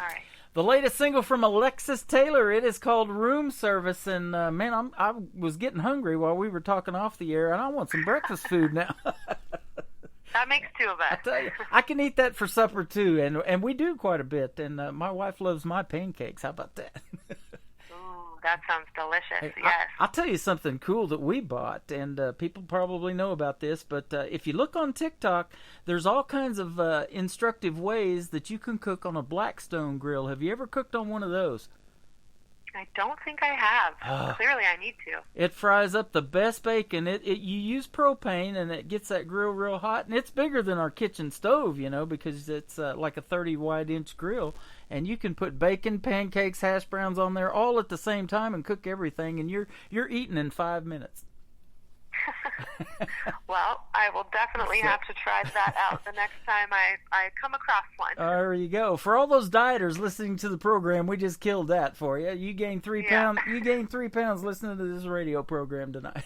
The latest single from Alexis Taylor, it is called Room Service, and man, I was getting hungry while we were talking off the air, and I want some breakfast food now. That makes 2 of us. I tell you, I can eat that for supper too, and we do quite a bit, and my wife loves my pancakes. How about that? that sounds delicious. Hey, Yes. I'll tell you something cool that we bought, and people probably know about this, but if you look on TikTok, there's all kinds of instructive ways that you can cook on a Blackstone grill. Have you ever cooked on one of those? I don't think I have. Clearly, I need to. It fries up the best bacon. You use propane, and it gets that grill real hot, and it's bigger than our kitchen stove, because it's like a 30-wide-inch grill, and you can put bacon, pancakes, hash browns on there all at the same time and cook everything, and you're eating in 5 minutes. Well, I will definitely have to try that out the next time I come across one. There you go. For all those dieters listening to the program, we just killed that for you. You gained 3 pounds. You gained 3 pounds listening to this radio program tonight.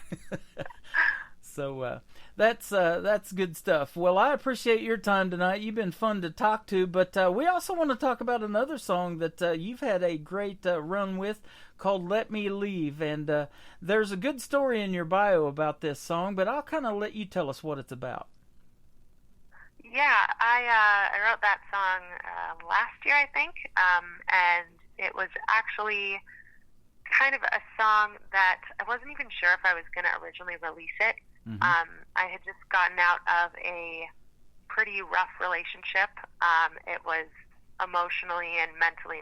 So that's good stuff. Well, I appreciate your time tonight. You've been fun to talk to, but we also want to talk about another song that you've had a great run with called Let Me Leave, and there's a good story in your bio about this song, but I'll kind of let you tell us what it's about. Yeah, I wrote that song last year, I think, and it was actually kind of a song that I wasn't even sure if I was going to originally release it. Mm-hmm. I had just gotten out of a pretty rough relationship. It was emotionally and mentally,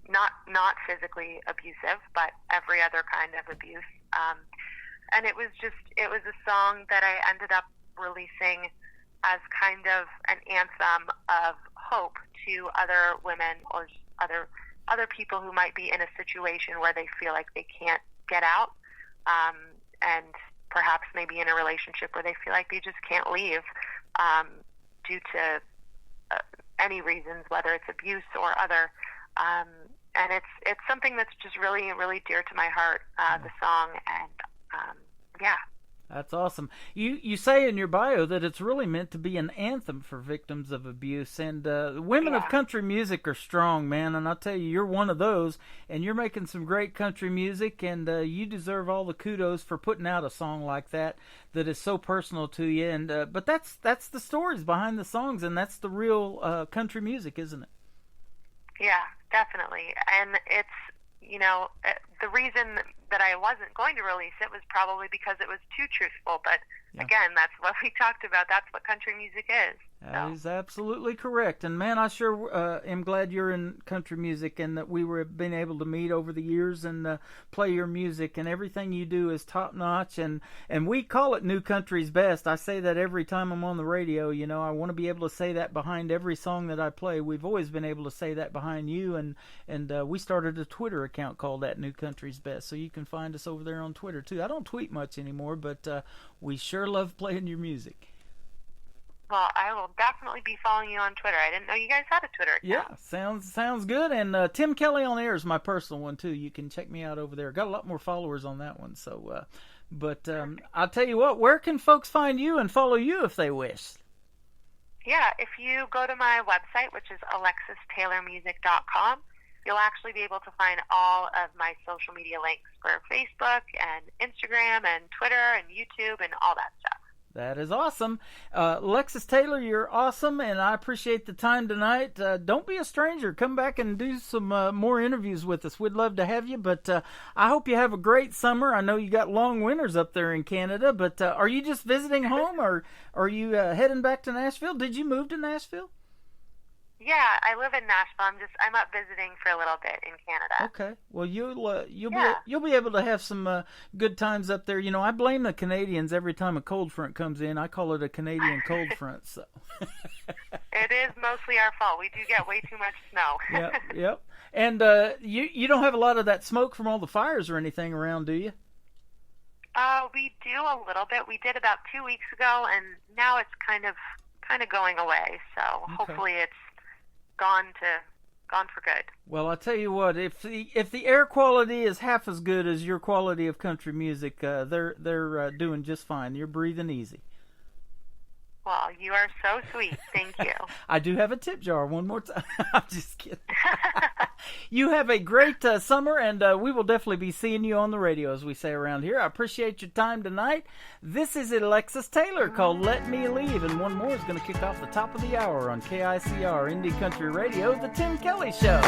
not physically abusive, but every other kind of abuse. And it was a song that I ended up releasing as kind of an anthem of hope to other women or just other people who might be in a situation where they feel like they can't get out, and perhaps maybe in a relationship where they feel like they just can't leave due to any reasons, whether it's abuse or other. And it's something that's just really, really dear to my heart, the song, and yeah. That's awesome. You say in your bio that it's really meant to be an anthem for victims of abuse, and women of country music are strong, man, and I'll tell you, you're one of those, and you're making some great country music, and you deserve all the kudos for putting out a song like that is so personal to you, and but that's the stories behind the songs, and that's the real country music, isn't it? Yeah, definitely, and it's, the reason that I wasn't going to release it was probably because it was too truthful. But again, that's what we talked about. That's what country music is. That is absolutely correct. And man, I sure am glad you're in country music and that we were been able to meet over the years and play your music, and everything you do is top notch. And we call it New Country's Best. I say that every time I'm on the radio. I want to be able to say that behind every song that I play. We've always been able to say that behind you, and we started a Twitter account called that New Country's Best. So you can find us over there on Twitter too. I don't tweet much anymore, but we sure love playing your music. Well, I will definitely be following you on Twitter. I didn't know you guys had a Twitter account. Yeah, sounds good. And Tim Kelly on Air is my personal one too. You can check me out over there. Got a lot more followers on that one. So, but I'll tell you what. Where can folks find you and follow you if they wish? Yeah, if you go to my website, which is AlexisTaylormusic.com, you'll actually be able to find all of my social media links for Facebook and Instagram and Twitter and YouTube and all that stuff. That is awesome. Alexis Taylor, you're awesome, and I appreciate the time tonight. Don't be a stranger. Come back and do some more interviews with us. We'd love to have you, but I hope you have a great summer. I know you got long winters up there in Canada, but are you just visiting home, or are you heading back to Nashville? Did you move to Nashville? Yeah, I live in Nashville. I'm up visiting for a little bit in Canada. Okay. Well, you'll be able to have some good times up there. I blame the Canadians every time a cold front comes in. I call it a Canadian cold front. So. It is mostly our fault. We do get way too much snow. Yep. And you don't have a lot of that smoke from all the fires or anything around, do you? We do a little bit. We did about 2 weeks ago, and now it's kind of going away. So hopefully it's gone for good. Well, I'll tell you what, if the air quality is half as good as your quality of country music, they're doing just fine. You're breathing easy. Well, you are so sweet. Thank you. I do have a tip jar one more time. I'm just kidding. You have a great summer, and we will definitely be seeing you on the radio, as we say around here. I appreciate your time tonight. This is Alexis Taylor called Let Me Leave, and one more is going to kick off the top of the hour on KICR Indie Country Radio, The Tim Kelly Show.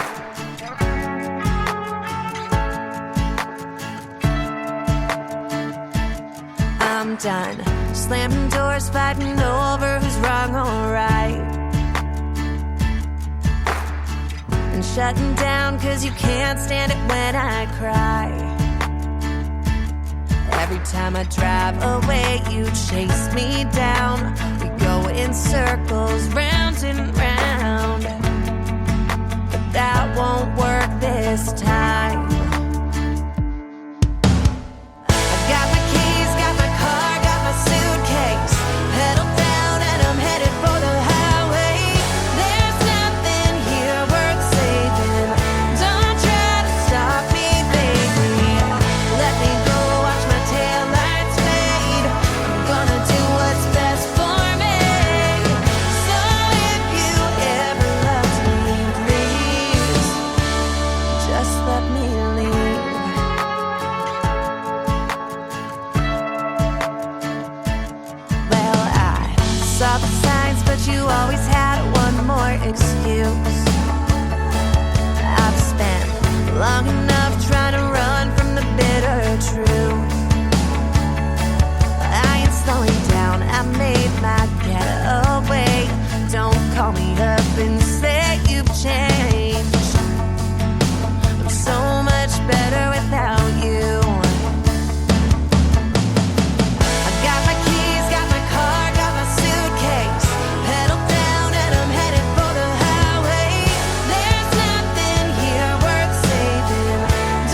I'm done slamming doors, fighting over who's wrong or right, and shutting down 'cause you can't stand it when I cry. Every time I drive away, you chase me down. We go in circles, round and round, but that won't work this time. Got my keys, got my car, got my suitcase. Pedal down and I'm headed for the highway. There's nothing here worth saving. Don't try to stop me, baby. Let me go, watch my taillights fade. I'm gonna do what's best for me. So if you ever loved me, please just let me leave. Well, I saw the signs, but you always had one more excuse. I've spent long enough trying to run from the bitter truth. I ain't slowing down, I made my getaway. Don't call me up and say you've changed. I'm so much better without you. I got my keys, got my car, got my suitcase. Pedal down and I'm headed for the highway. There's nothing here worth saving.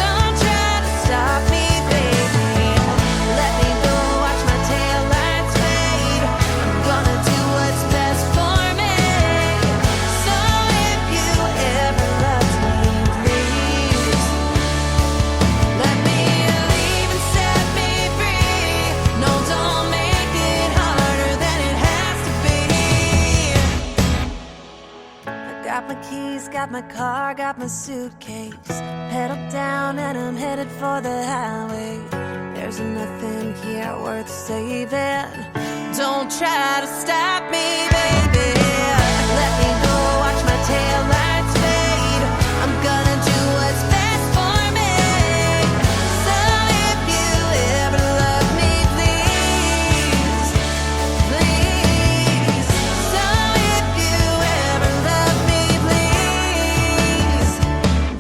Don't try to stop me, baby. Let me go, watch my taillights fade. I'm gonna do what's best for me. So if you ever loved me, please let me leave and set me free. No, don't make it harder than it has to be. I got my keys, got my car, got my suitcase. Pedal down and I'm headed for the highway. There's nothing here worth saving. Don't try to stop me, baby. Let me go, watch my taillights fade. I'm gonna do what's best for me. So if you ever love me, please, please. So if you ever love me, please,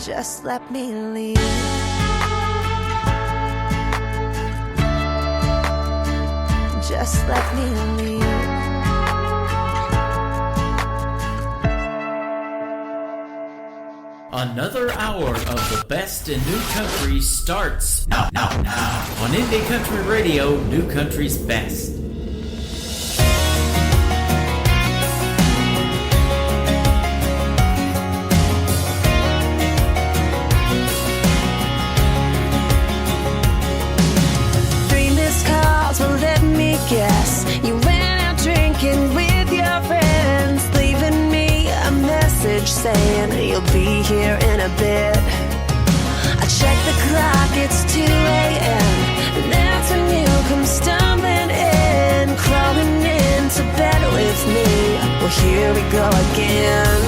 just let me leave. Just let me leave. Another hour of the best in new country starts now on Indie Country Radio, New Country's Best. Three missed calls, well, let me guess. You went out drinking with your friends, leaving me a message saying you'll be here in a bit. I check the clock, it's 2 a.m. And that's when you come stumbling in, crawling into bed with me. Well, here we go again.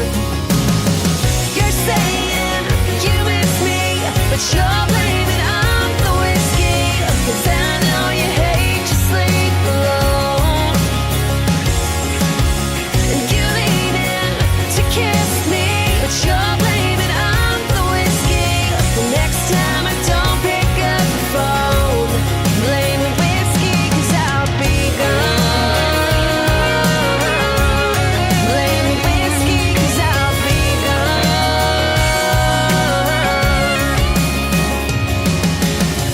You're saying you miss me, but you're blaming on the whiskey. 'Cause I know you hate to sleep alone. And you lean in to kiss me, but you're blaming on the whiskey. The next time I don't pick up the phone, blame the whiskey 'cause I'll be gone. Blame the whiskey 'cause I'll be gone.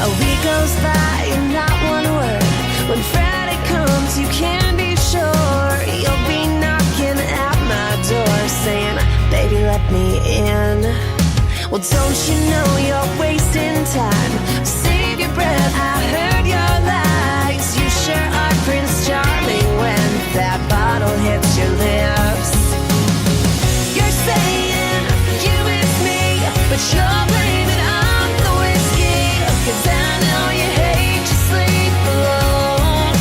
A week goes by and not one word. When Friday comes, you can be sure you'll be knocking at my door saying, baby, let me in. Well, don't you know you're wasting time? Save your breath, I heard your lies. You sure are Prince Charming when that bottle hits your lips. You're saying you miss me, but you're blaming on the whiskey. 'Cause I know you hate to sleep alone.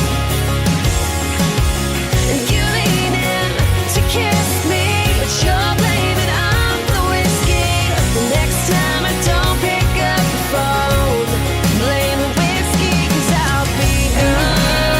And you lean in to kiss me, but you're blaming on the whiskey. The next time I don't pick up the phone, blame the whiskey 'cause I'll be gone.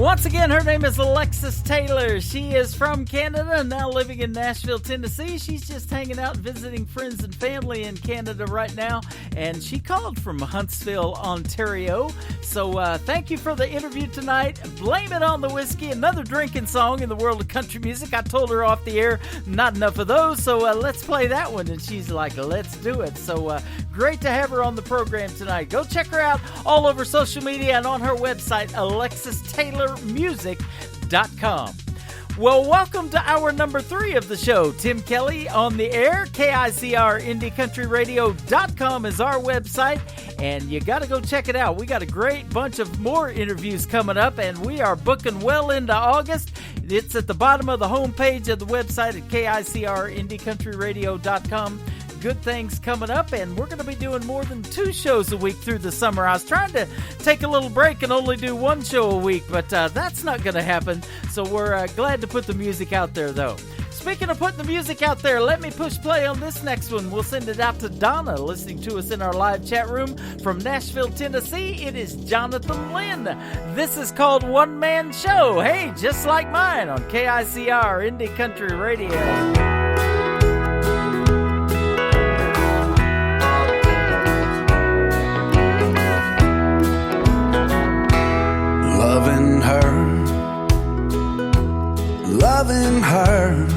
Once again, her name is Alexis Taylor. She is from Canada, now living in Nashville, Tennessee. She's just hanging out and visiting friends and family in Canada right now, and she called from Huntsville, Ontario. So thank you for the interview tonight. Blame It on the Whiskey, another drinking song in the world of country music. I told her off the air, not enough of those, so let's play that one, and she's like, let's do it. So great to have her on the program tonight. Go check her out all over social media and on her website, AlexisTaylorMusic.com. Well, welcome to hour number 3 of the show. Tim Kelly on the air. KICR IndieCountryRadio.com is our website, and you got to go check it out. We got a great bunch of more interviews coming up, and we are booking well into August. It's at the bottom of the homepage of the website at KICR IndieCountryRadio.com. Good things coming up, and we're going to be doing more than 2 shows a week through the summer. I was trying to take a little break and only do 1 show a week, but that's not going to happen, so we're glad to put the music out there, though. Speaking of putting the music out there, let me push play on this next one. We'll send it out to Donna, listening to us in our live chat room from Nashville, Tennessee. It is Jonathan Lynn. This is called One Man Show. Hey, just like mine on KICR Indie Country Radio. Loving her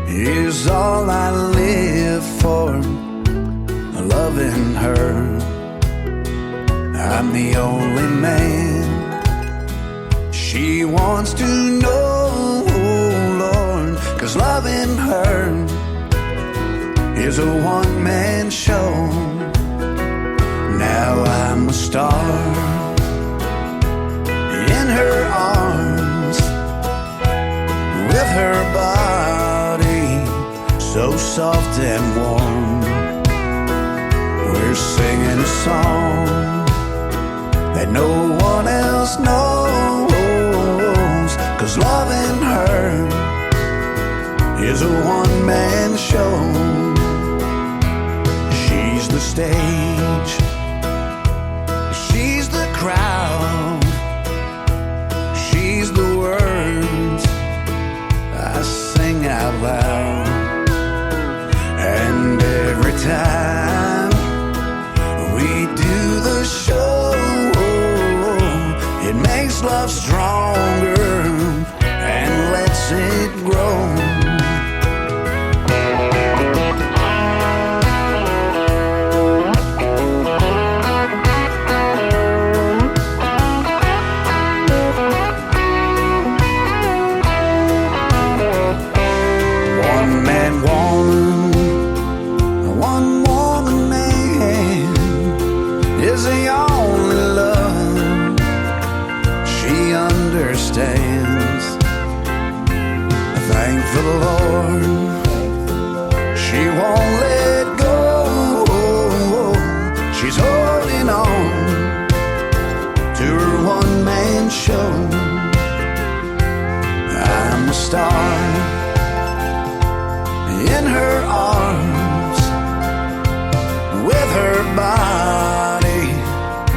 is all I live for. Loving her, I'm the only man she wants to know, Lord, 'cause loving her is a one-man show. Now I'm a star in her arms, with her body so soft and warm. We're singing a song that no one else knows, 'cause loving her is a one-man show. She's the stage, she's the crowd, she's the words I sing out loud. And every time we do the show, it makes love stronger and lets it grow. For the Lord, she won't let go. She's holding on to her one-man show. I'm a star in her arms, with her body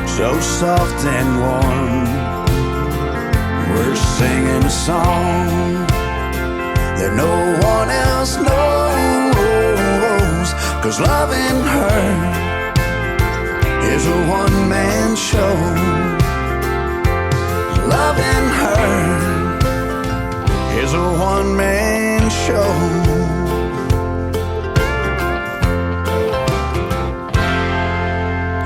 so soft and warm. We're singing a song that no one else knows, 'cause loving her is a one-man show. Loving her is a one-man show.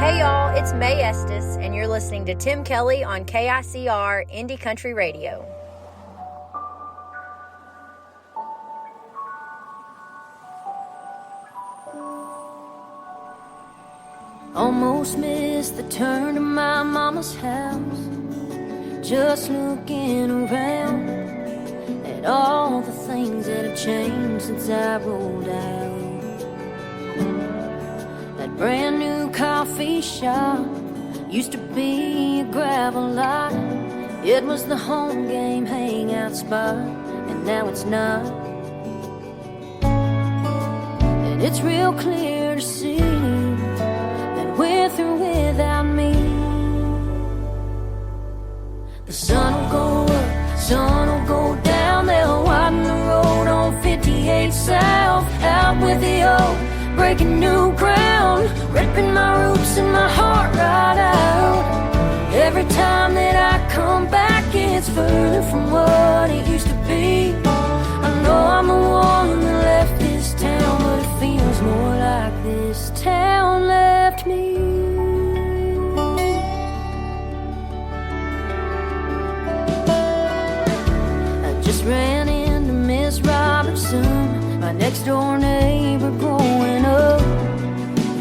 Hey y'all, it's May Estes, and you're listening to Tim Kelly on KICR Indie Country Radio. Almost missed the turn to my mama's house, just looking around at all the things that have changed since I rolled out. That brand new coffee shop used to be a gravel lot. It was the home game hangout spot, and now it's not. And it's real clear to see with or without me, the sun will go up, sun will go down. They'll widen the road on 58 South. Out with the old, breaking new ground, ripping my roots and my heart right out. Every time that I come back, it's further from what it used to be. I know I'm the one that left this town, but it feels more like this town left me. I just ran into Miss Robertson, my next door neighbor growing up.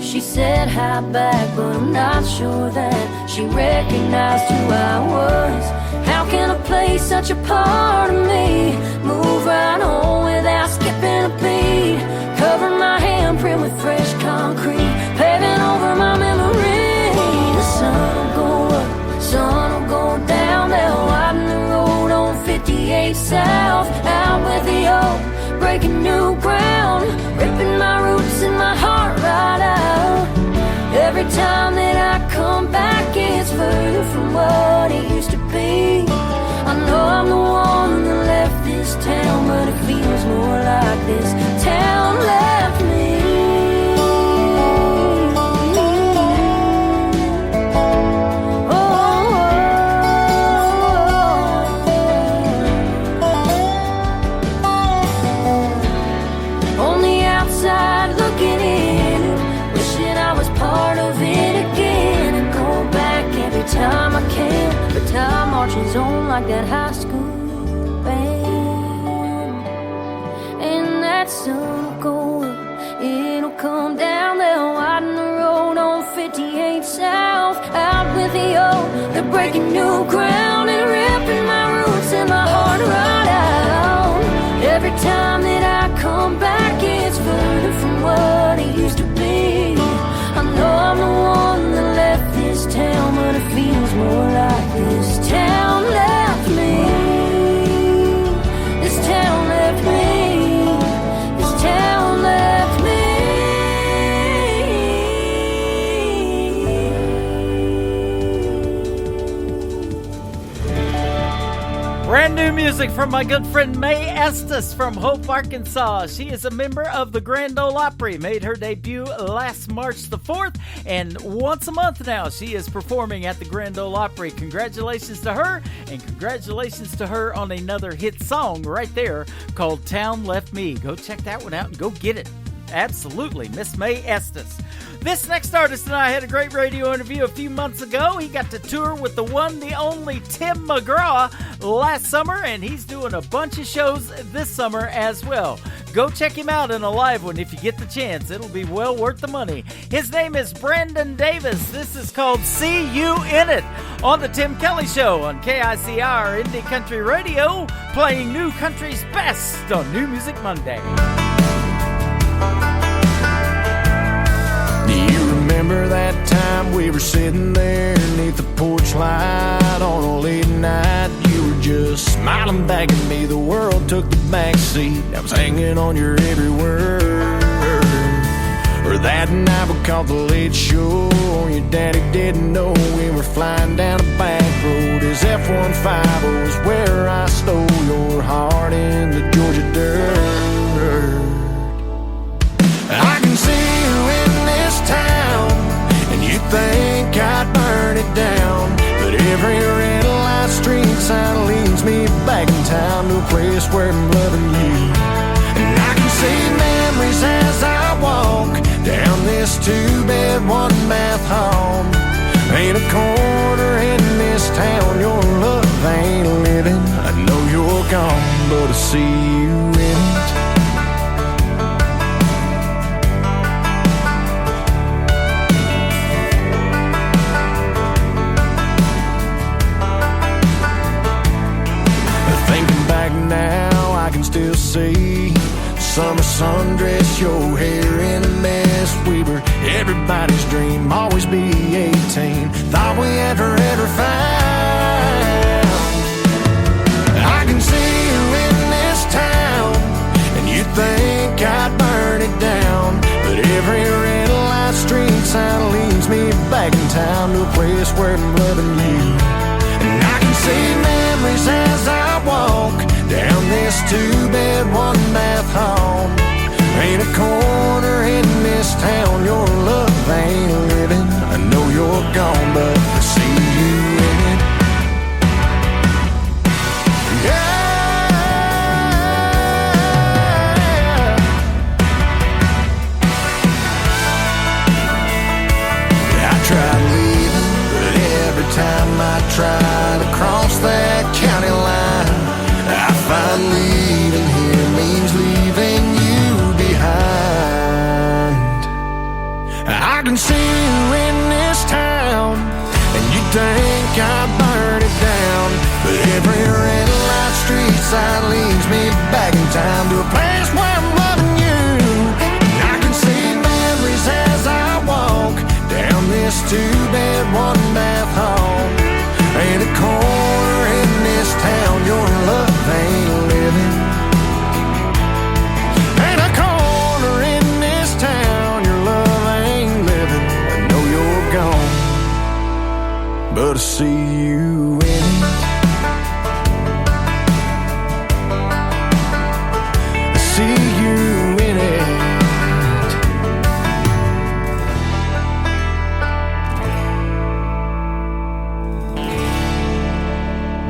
She said hi back, but I'm not sure that she recognized who I was. How can a place such a part of me move right on without skipping a beat? Cover my handprint with fresh concrete, paving over my memory. The sun will go up, sun will go down. They'll widen the road on 58 South. Out with the old, breaking new ground, ripping my roots and my heart right out. Every time that I come back, it's further from what it used to be. I know I'm the one that left this town, but it feels more like this town left me. On the outside looking in, wishing I was part of it again, and go back every time I can. But time marches on like that high school band, and that sun will go up, it'll come down. They'll widen the road on 58 South. Out with the old, they're breaking new ground and ripping my roots and my heart right out. Every time that I come back, it's further from what it used to be. I know I'm the one that left this town, but it feels more like this town left me. This town left me. This town left me. Brand new music from my good friend Mae Estes from Hope, Arkansas. She is a member of the Grand Ole Opry, made her debut last March the 4th, and once a month now she is performing at the Grand Ole Opry. Congratulations to her, and congratulations to her on another hit song right there called Town Left Me. Go check that one out and go get it. Absolutely, Miss Mae Estes. This next artist and I had a great radio interview a few months ago. He got to tour with the one, the only Tim McGraw last summer, and he's doing a bunch of shows this summer as well. Go check him out in a live one if you get the chance. It'll be well worth the money. His name is Brandon Davis. This is called See You In It on the Tim Kelly Show on KICR Indie Country Radio, playing new country's best on New Music Monday. Do you remember that time we were sitting there beneath the porch light on a late night? You were just smiling back at me. The world took the back seat. I was hanging on your every word. Or that night we caught the late show. Your daddy didn't know we were flying down a back road. His F-150 was where I stole your heart in the Georgia dirt. I can see you in this town, and you think I'd burn it down, but every red light street sign leads me back in town to a place where I'm loving you. And I can see memories as I walk down this 2-bed, 1-bath home. Ain't a corner in this town your love ain't living. I know you're gone, but I see you in it. Now I can still see summer sundress, your hair in a mess. We were everybody's dream, always be 18. Thought we had forever found. I can see you in this town, and you think I'd burn it down, but every red light street sign leads me back in town to a place where I'm loving you. And I can see back in time to a place where I'm loving you. And I can see memories as I walk down this two-bed, one-bath hall. Ain't a corner in this town your love ain't living. Ain't a corner in this town your love ain't living. I know you're gone, but I see you in it. I see you in it.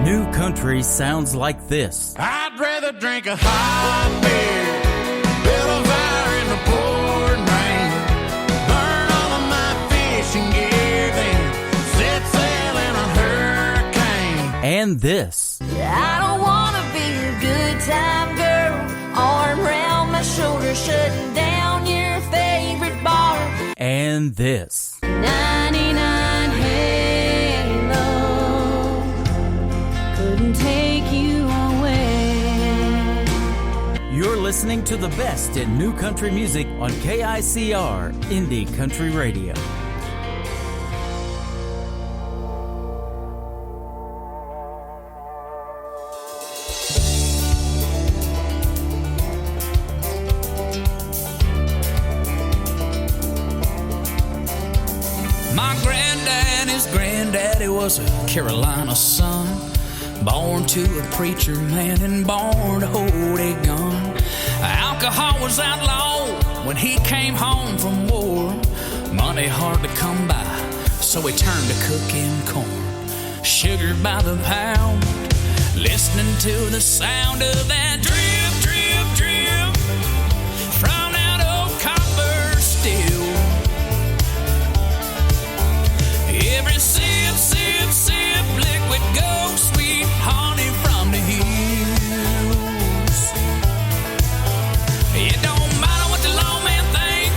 New country sounds like this. I'd rather drink a hot beer, build a fire in the pouring rain, burn all of my fishing gear, then set sail in a hurricane. And this. I don't wanna be a good time girl, arm around my shoulder, shutting down your favorite bar. And this. 99 Halo couldn't take you away. You're listening to the best in new country music on KICR Indie Country Radio. My granddaddy's granddaddy was a Carolina son, born to a preacher man and born to hold a gun. Alcohol was outlawed when he came home from war. Money hard to come by, so he turned to cooking corn. Sugar by the pound, listening to the sound of that drip, drip, drip from that old copper still. Every sip, sip, sip, liquid gold, sweet honey from the hills. It don't matter what the lawman think,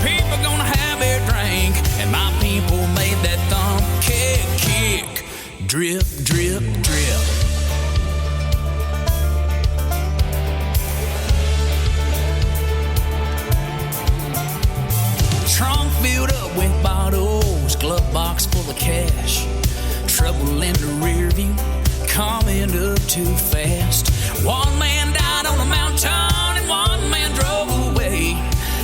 people gonna have their drink, and my people made that thumb kick, kick, drip, drip, drip. Trunk filled up with bottles, glove box full of cash. Trouble in the rear view, coming up too fast. One man died on a mountain and one man drove away.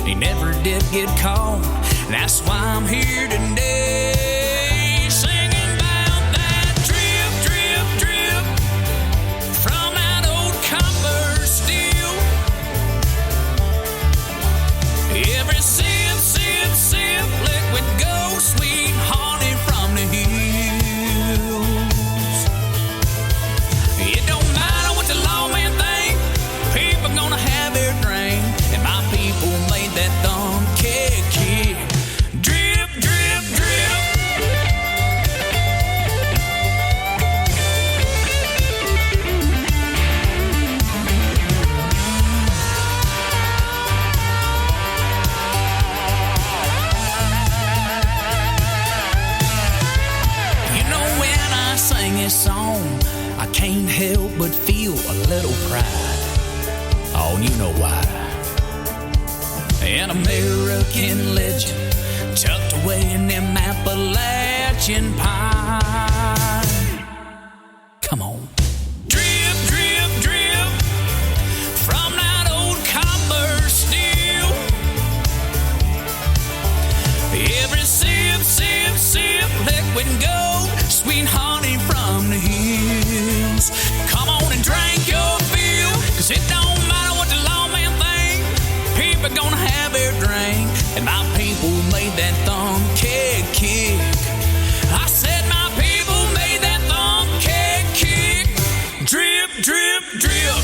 He never did get caught, that's why I'm here today, singing about that drip, drip, drip from that old copper steel. Every sip, sip, sip, liquid gold, sweet honey from the hills. It don't matter what the lawman think, people gonna have their drink, and my people made that thumb kick, kick, drip, drip, drip. You know when I sing this song, I can't help but feel a little pride. Oh, you know why. An American legend tucked away in them Appalachian pine. Come on. Drip, drip, drip from that old copper steel. Every sip, sip, sip, liquid gold, sweet honey from the hills. Come on and drink your fill, 'cause it don't matter what the lawman think, people gonna have their drink, and my people made that thumb kick, kick. I said my people made that thumb kick, kick, drip, drip, drip.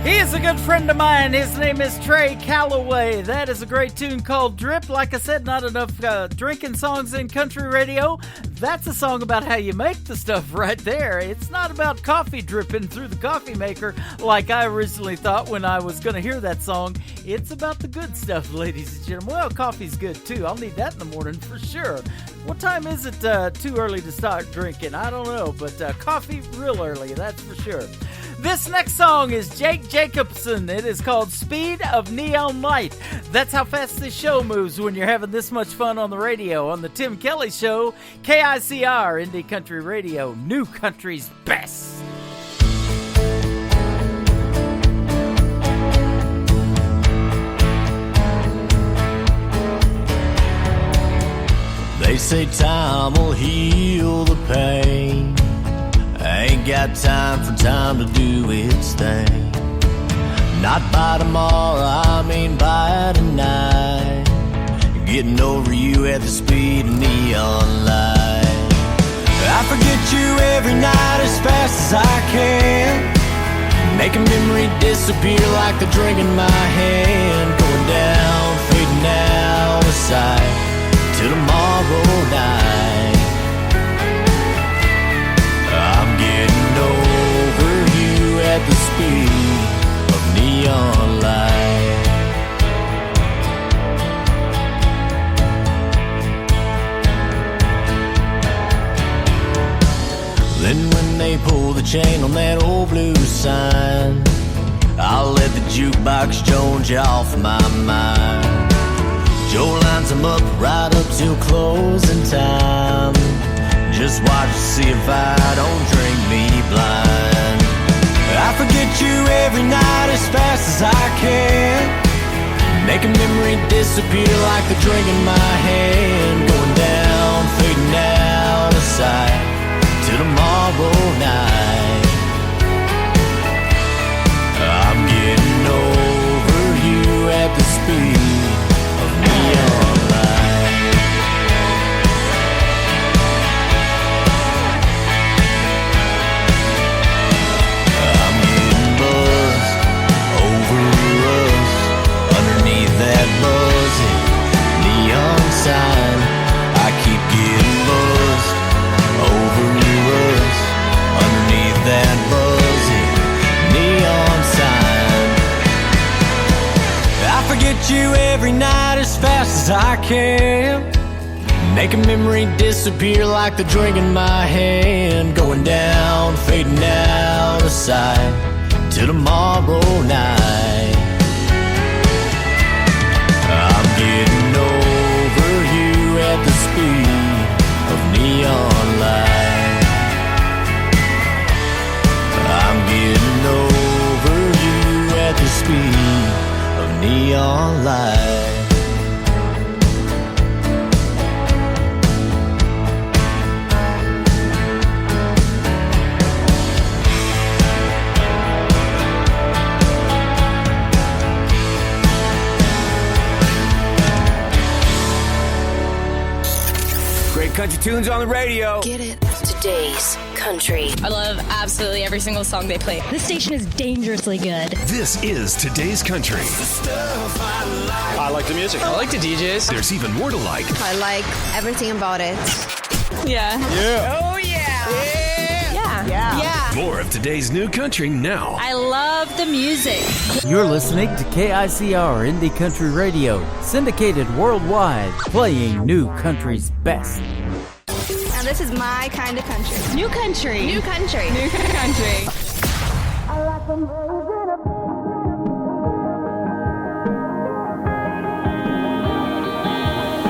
He is a good good friend of mine. His name is Trey Calloway. That is a great tune called Drip. Like I said, not enough drinking songs in country radio. That's a song about how you make the stuff right there. It's not about coffee dripping through the coffee maker like I originally thought when I was going to hear that song. It's about the good stuff, ladies and gentlemen. Well, coffee's good too. I'll need that in the morning for sure. What time is it too early to start drinking? I don't know, but coffee real early, that's for sure. This next song is Jake Jacobson. It is called Speed of Neon Light. That's how fast this show moves when you're having this much fun on the radio. On the Tim Kelly Show, KICR, Indie Country Radio, New Country's best. They say time will heal the pain. I ain't got time for time to do its thing. Not by tomorrow, I mean by tonight. Getting over you at the speed of neon light. I forget you every night as fast as I can. Make a memory disappear like the drink in my hand. Going down, fading out of sight till tomorrow night. I'm getting over you at the speed of neon light. Then when they pull the chain on that old blue sign, I'll let the jukebox Jones you off my mind. Joe lines them up right up till closing time. Just watch to see if I don't drink me blind. I forget you every night as fast as I can. Make a memory disappear like the drink in my hand. Going down, fading out of sight till tomorrow night. I'm getting over you at the speed of neon light. That buzzing neon sign, I keep getting buzzed over us underneath that buzzing neon sign. I forget you every night as fast as I can. Make a memory disappear like the drink in my hand. Going down, fading out of sight till tomorrow night. I'm getting over you at the speed of neon light. I'm getting over you at the speed of neon light. Country tunes on the radio. Get it. Today's country. I love absolutely every single song they play. This station is dangerously good. This is Today's Country. I like the music. I like the DJs. There's even more to like. I like everything about it. Yeah. Yeah. Oh, yeah. Yeah. More of today's new country now. I love the music. You're listening to KICR Indie Country Radio, syndicated worldwide, playing new country's best. Now this is my kind of country. New country. New country. New country.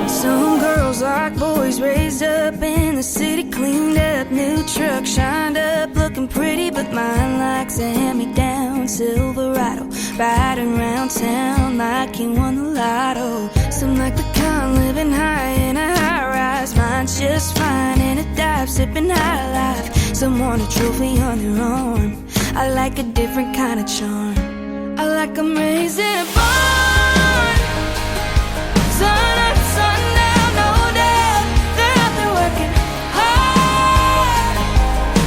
Some girls like boys raised up in the city, cleaned up, new truck shined up, looking pretty, but mine likes a hand-me-down Silverado, riding around town like he won the lotto. Some like the kind living high in a high-rise, mine's just fine in a dive, sipping high life. Some want a trophy on their arm. I like a different kind of charm. I like 'em raised in a barn, sun up, sundown, no doubt. They're out there working hard,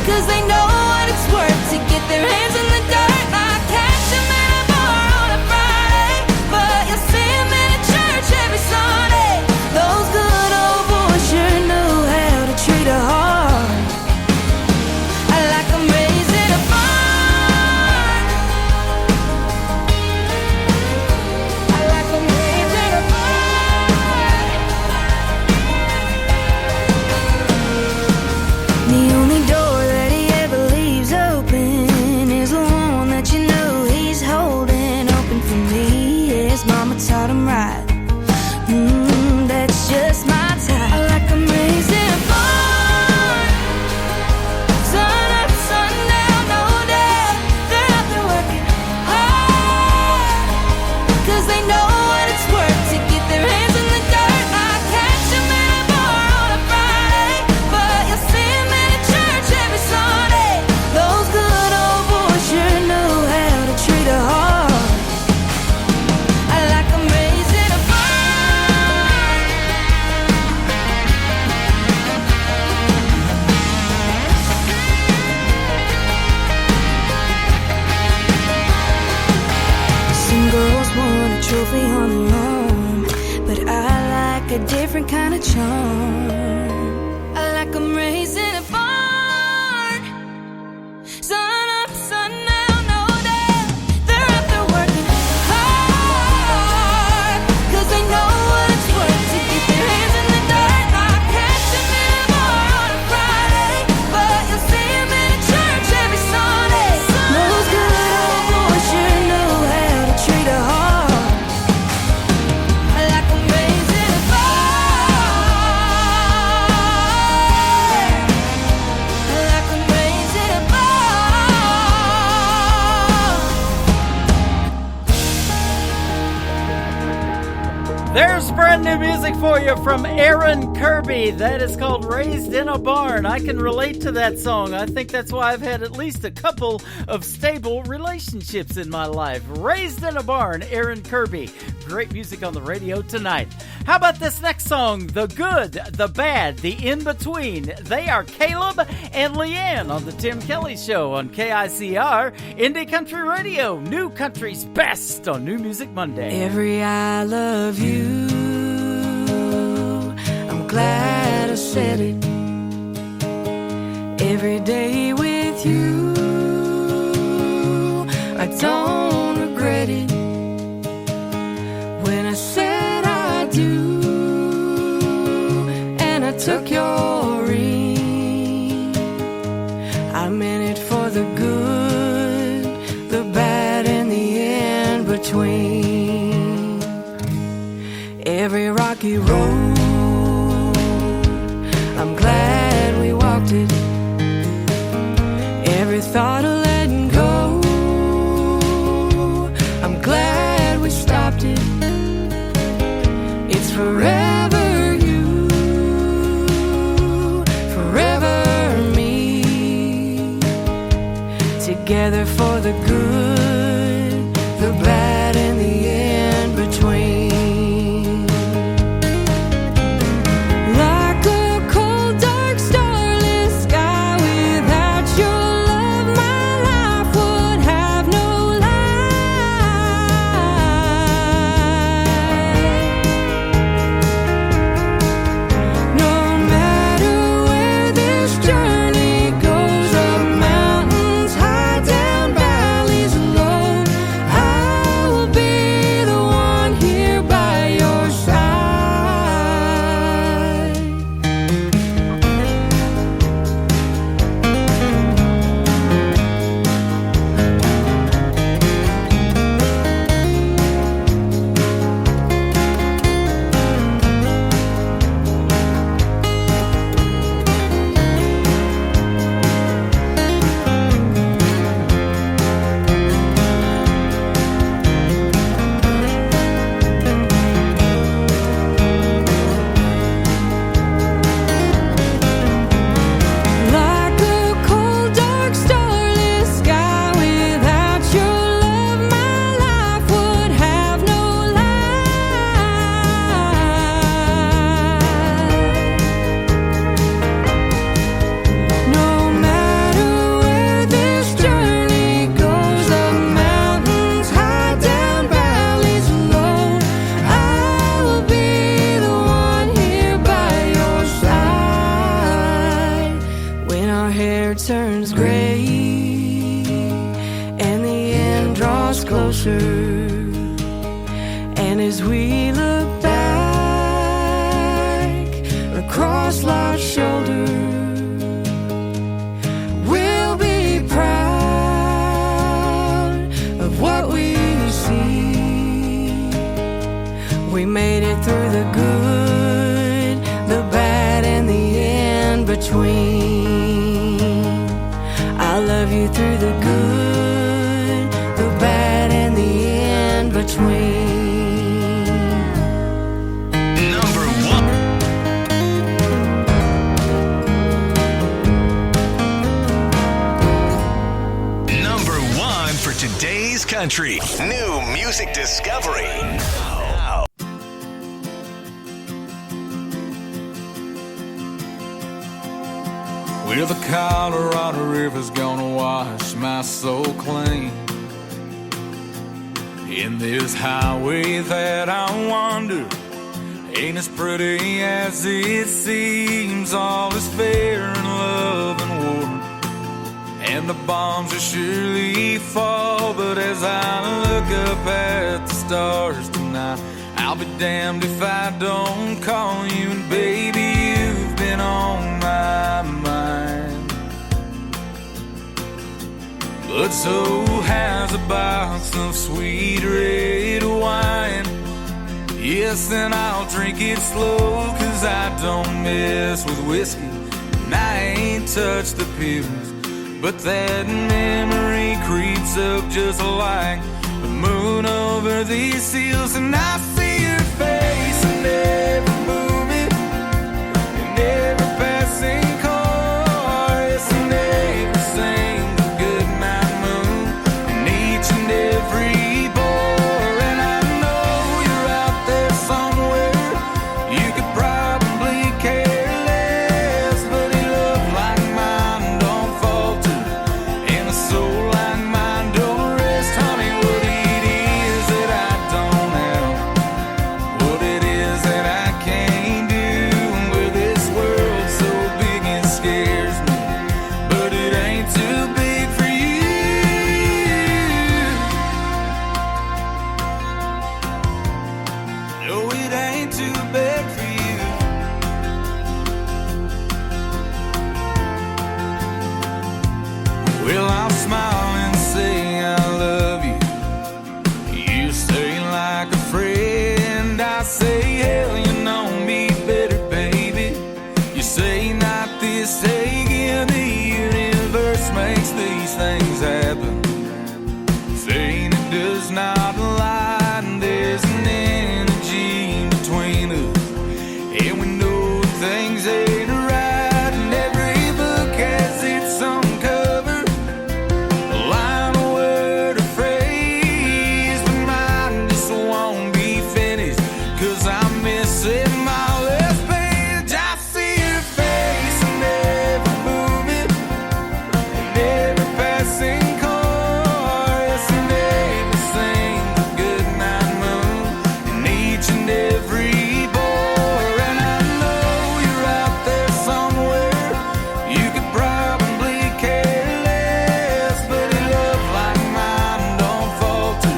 'cause they know what it's worth to get their hands in the dirt. I catch 'em in a bar different kind of charm. I like them raised in a barn. Sun up, sun down, no doubt. They're up there working hard, 'cause they know what it's worth to keep their hands in the dirt. I'll catch them in a bar on a Friday, but you'll see them in a church every Sunday. Those good old boys sure know how to treat a heart. I like them raised in a barn. I like them raised in a There's brand new music for you from Aaron Kirby. That is called Raised in a Barn. I can relate to that song. I think that's why I've had at least a couple of stable relationships in my life. Raised in a Barn, Aaron Kirby. Great music on the radio tonight. How about this next song? The Good, the Bad, the In-Between. They are Caleb and Leanne on the Tim Kelly Show on KICR, Indie Country Radio. New Country's best on New Music Monday. Every I love you, I'm glad I said it. Every day with you, I don't regret it. When I said I do, and I took your ring, I meant it for the good, the bad, and the in-between. Every rocky road, I'm glad we walked it. Every thought of letting go, I'm glad we stopped it. It's forever you, forever me, together for the good, the bad, and the in-between. Like a cold, dark, starless sky, without your love, my life would have no life. No matter where this journey goes, up mountains high, down valleys low, I will be the one here by your side. Like a cold, dark, starless sky, without your love, my life would have no life. No matter where this journey goes, up mountains high, down valleys low, I will be the one here by your side. When our hair turns gray and the end draws closer, and as we look back across life's shoulder, we'll be proud of what we see. We made it through the good, the bad, and the in-between. I love you through the good, the bad, and the in-between. Number one. Number one for today's country. New music discovery. Now. Well, the Colorado River's gonna wash my soul clean. In this highway that I wander, Ain't as pretty as it seems. All is fair in love and war, and the bombs will surely fall. But as I look up at the stars tonight, I'll be damned if I don't call you. And baby, you've been on my mind. But so has a box of sweet red wine. Yes, and I'll drink it slow, 'cause I don't mess with whiskey, and I ain't touched the pills. But that memory creeps up just like the moon over these hills. And I see your face in every movie, in every passing car, yes, in every single goodnight moon, in each and every bar. And I know you're out there somewhere. You could probably care less, but a love like mine don't falter, and a soul like mine don't rest. Honey, what it is that I don't have, what it is that I can't do. With this world so big it scares me, but it ain't too big for you. No, it ain't too big for you. Well, I'll smile and say I love you. You say like a friend. I say, hell, you know me better, baby. You say not this, say again. The universe makes these things happen. Saying it does not lie, and there's an energy between us, and we know things ain't right. And every book has its own cover, a line, a word, a phrase, but mine just won't be finished, 'cause I'm missing my last page. I see your face in every movie, in every passing car, yes, in every single goodnight moon, in each and every bar. And I know you're out there somewhere. You could probably care less, but a love like mine don't falter,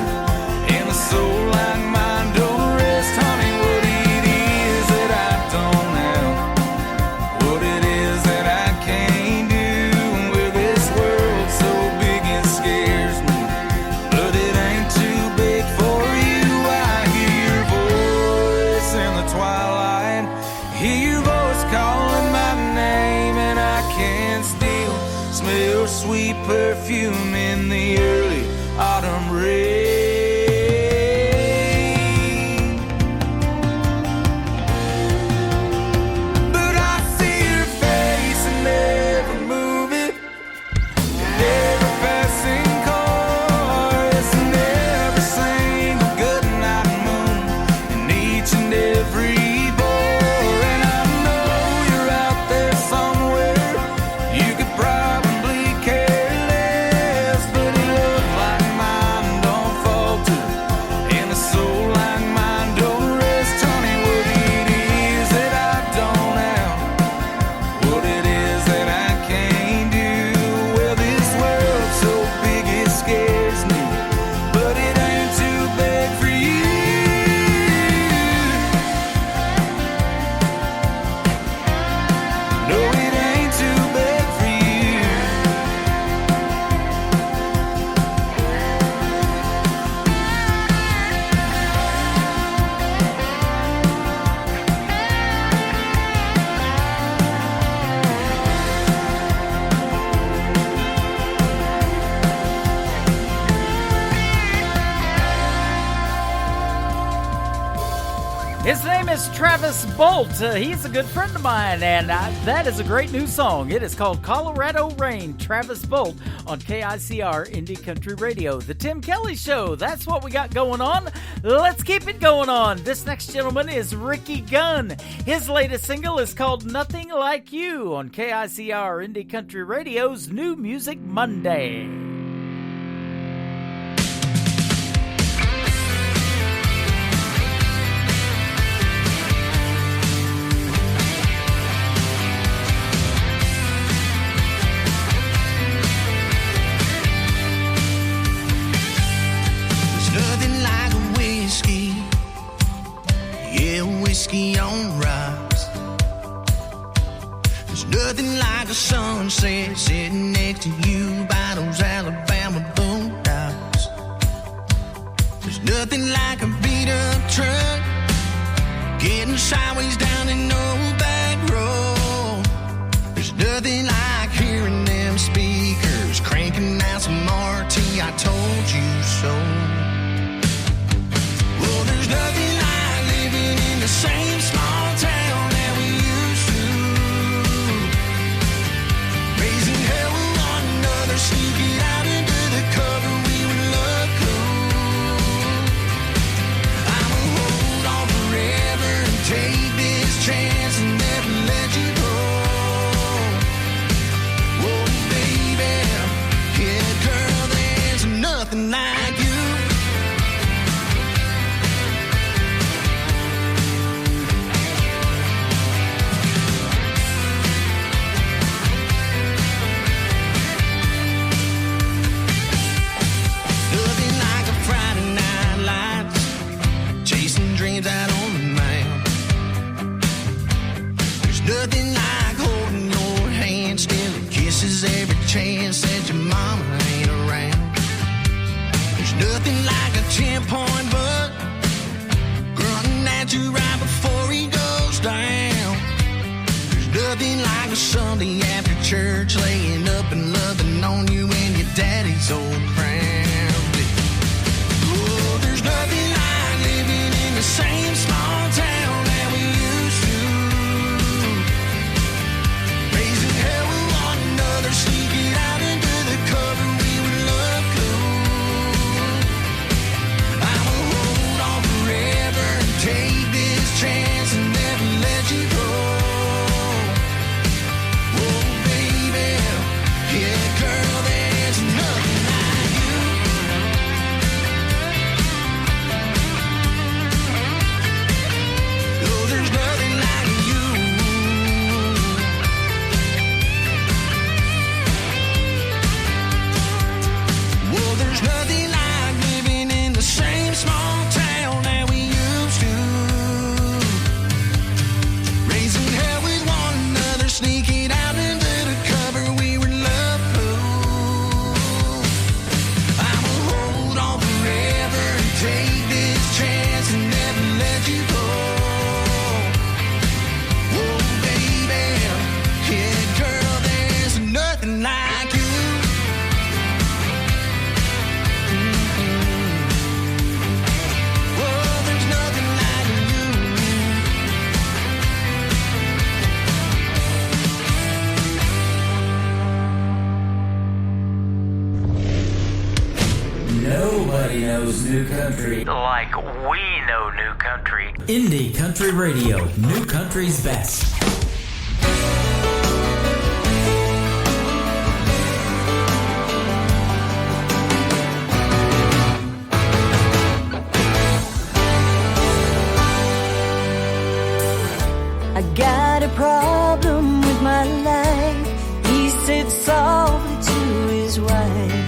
and a soul like mine don't rest. Honey, what it is that I don't have, what it is that I can't do. With this world so big it scares me, but it ain't too big for you. I hear your voice in the twilight, hear your voice calling my name, and I can't still smell sweet perfume in the early autumn rain. But I see your face in every movie, in every passing car, yes, in every single goodnight moon, in each and every bar. And I know you're out there somewhere. You could probably care less, but a love like mine don't falter, and a soul like mine don't rest. Honey, what it is that I don't have, what it is that I can't do. Well, this world so big it scares me, but it ain't too big for you. No, it ain't too big for you. His name is Travis Bolt. He's a good friend of mine, and that is a great new song. It is called Colorado Rain, Travis Bolt on KICR Indie Country Radio. The Tim Kelly Show, that's what we got going on. Let's keep it going on. This next gentleman is Ricky Gunn. His latest single is called Nothing Like You on KICR Indie Country Radio's New Music Monday. Nothing like a sunset sitting next to you by those Alabama boondocks. There's nothing like a beat-up truck getting sideways down an old back road. There's nothing like hearing them speakers cranking out some RT, I told you so. Well, there's nothing like living in the same small town that we used to. Raising hell with one another, sneaking out into the cover, we would look cool. I will hold on forever and take this chance and never let you go. Whoa, baby, yeah, girl, there's nothing like you. Nothing like a Friday night lights, chasing dreams out on the mound. There's nothing like holding your hand, stealing kisses every chance that your mama ain't around. There's nothing like a 10-point buck grunting at you right before he goes down. There's nothing like a Sunday after church, laying up and loving on you in your daddy's old crown. Oh, there's nothing like living in the same small town that we used to. Raising hell with one another, sneaking out into the cover, we would look cool. I will hold on forever and take this chance and never let you go. Oh, baby, yeah, girl, there's nothing like you. Oh, there's nothing like you. Well, there's nothing like living in the same small town that we used to. Raising hell with one another, sneaking out into the cover, we were love cool. I will hold on forever and take this chance and never let you go. Oh, baby, yeah, girl, there's nothing like you. Oh, there's nothing like you. Nobody knows new country like we know new country. Indie Country Radio, new country's best. I got a problem with my life, he said softly to his wife.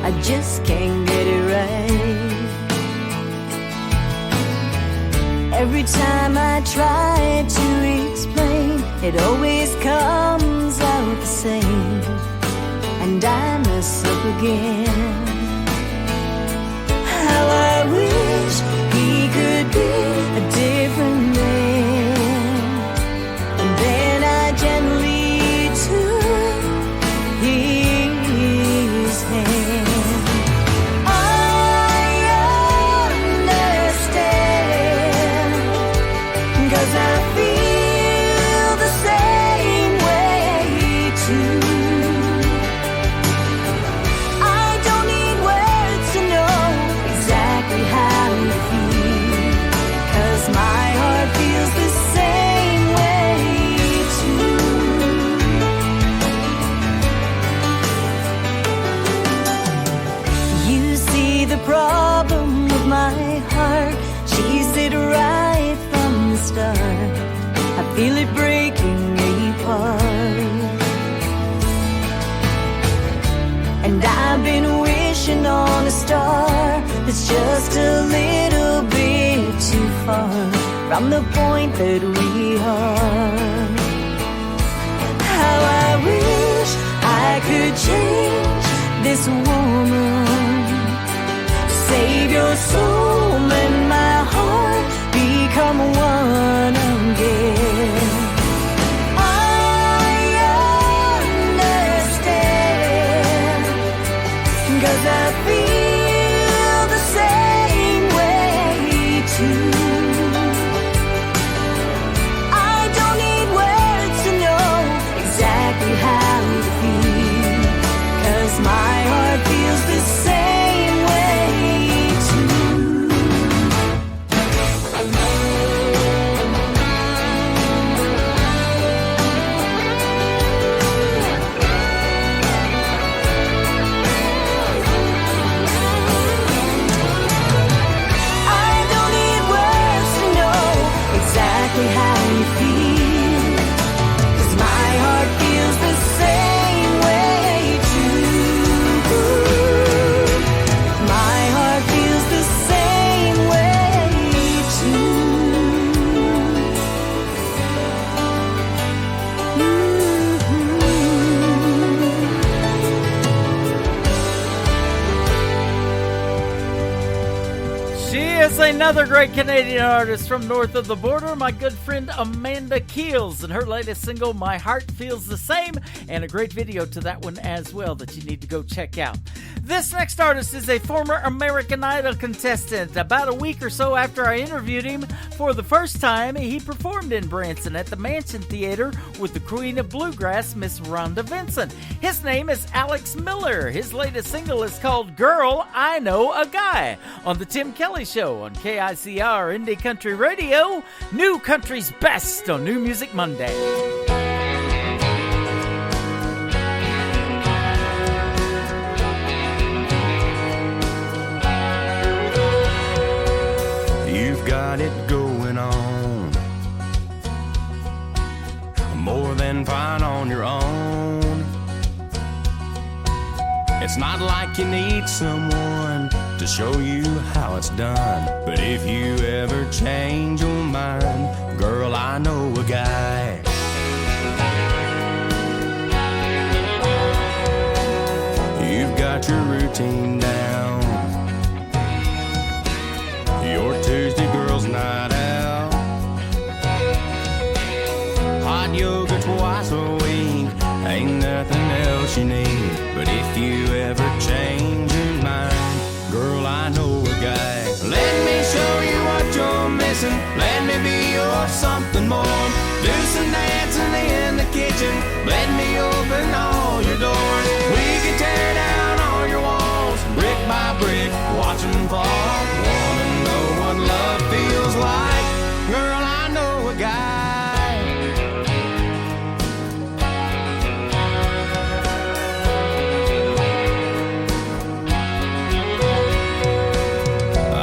I just can't get it right. Every time I try to explain, it always comes out the same, and I mess up again. How I wish he could be a different man. And then I gently took his hand. I understand, 'cause I feel the same way too. I don't need words to know exactly how you feel, 'cause my heart feels the same way too. You see the problem with my heart, she said right from the start. I feel it breaking apart, and I've been wishing on a star that's just a little bit too far from the point that we are. could change this woman, save your soul and my heart become one again. I understand, 'cause I feel the same way too. I don't need words to know exactly how you feel, 'cause my heart feels the same way too. I don't need words to know exactly how you feel, 'cause my heart feels the same way too. My heart feels the same way too. She is another great Canadian artist from north of the border, my good friend Amanda Keels, and her latest single, My Heart Feels the Same, and a great video to that one as well that you need to go check out. This next artist is a former American Idol contestant. About a week or so after I interviewed him for the first time, he performed in Branson at the Mansion Theater with the Queen of Bluegrass, Miss Rhonda Vincent. His name is Alex Miller. His latest single is called Girl, I Know a Guy on The Tim Kelly Show on KICR Indie Country Radio, New Country's Best on New Music Monday. You've got it going on, more than fine on your own. It's not like you need someone to show you how it's done, but if you ever change your mind, girl, I know a guy. You've got your routine down, your Tuesday girl's night out, hot yoga twice a week, ain't nothing else you need. But if you ever change your mind, girl, I know a guy. Let me show you what you're missing, let me be your something more. Do some dancing in the kitchen, let me open all your doors. We can tear down all your walls, brick by brick, watch them fall. Wanna know what love feels like? Girl, I know a guy.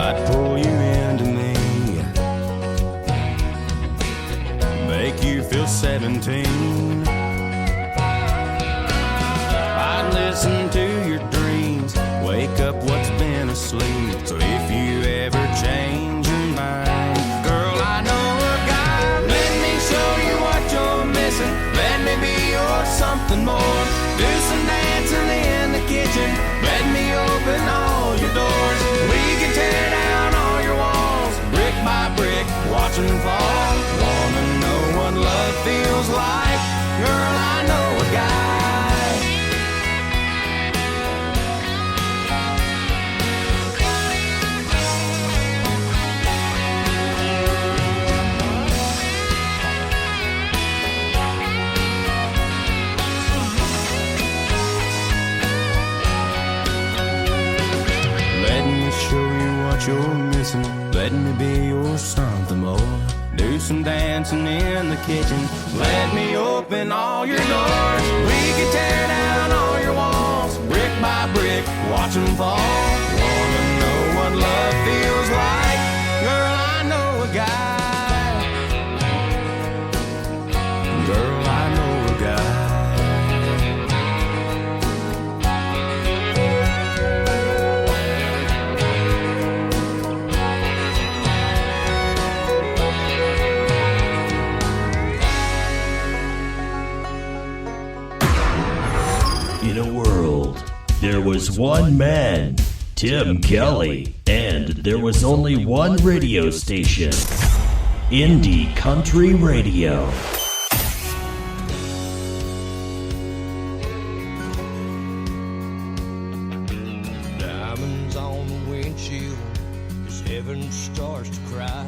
I'd pull you into me, make you feel 17. I'd listen to your dreams, wake up what's been asleep. So if you ever change your mind, girl, I know a guy. Let me show you what you're missing, let me be your something more. Do some dancing in the kitchen, let me open all your doors. We can tear down all your walls, brick by brick, watch them fall. Wanna know what love feels like? Girl, I know a guy. Let me show you what you're missing, let me be your something more. Do some dancing in the kitchen, let me open all your doors. We can tear down all your walls, brick by brick, watch them fall. Wanna know what love feels like? Girl, I know a guy. Girl, I know a guy. In a world, there was one man, Tim Kelly, and there was only one radio station, Indie Country Radio. Diamonds on the windshield as heaven starts to cry,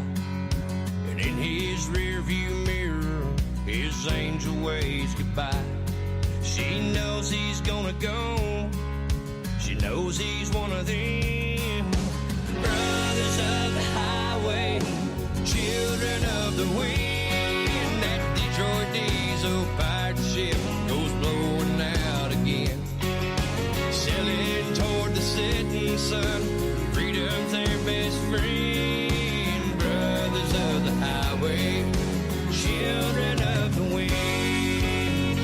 and in his rearview mirror his angel waves goodbye. She knows he's gonna go, she knows he's one of them brothers of the highway, children of the wind. That Detroit diesel pirate ship goes blowing out again, sailing toward the setting sun. Freedom's their best friend. Brothers of the highway, children of the wind.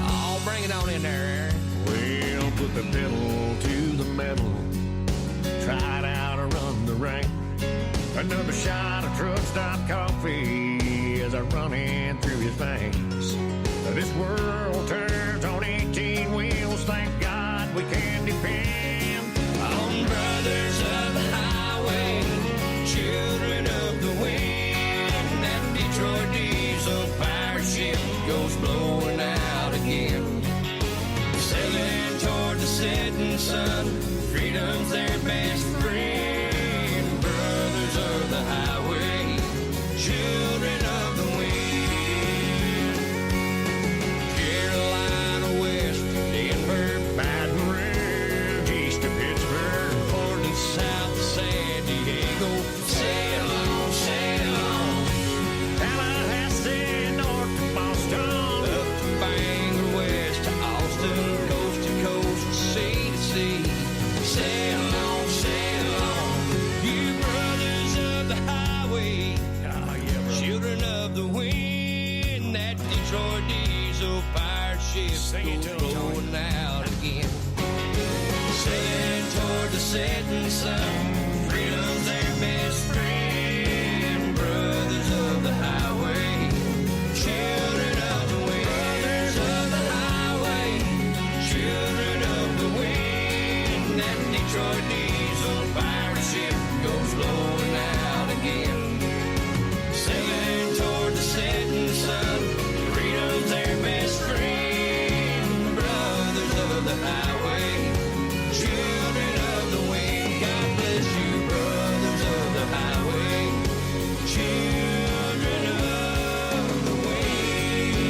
Oh, bring it on in there. Well, put the pedal to the metal, tried out to run the rain. Another shot of truck stop coffee as I run in through his veins. This world turns on 18 wheels, thank God we can depend on brothers of the highway, children of the wind. That Detroit diesel pirate ship goes blowing out again, sailing toward the setting sun. Freedom's their best friend. Brothers of the highway, children of the wind. Carolina West, Denver, Baton Rouge, east of Pittsburgh, Portland, south of San Diego. Sail on, sail on. Tallahassee, north to Boston, up to Bangor, west to Austin, coast to coast, sea to sea. Sail on, sail on, you brothers of the highway, children of the wind. That Detroit diesel pirate ship goes blowing out again, sailing toward the setting sun. Freedom's their best friend. Brothers of the highway, children of the wind. Brothers of the highway, children of the wind. That Detroit diesel pirate ship goes blowing out again, sailing toward the setting sun. Freedom's their best friend. Brothers of the highway, children of the wind. God bless you, brothers of the highway, children of the wind.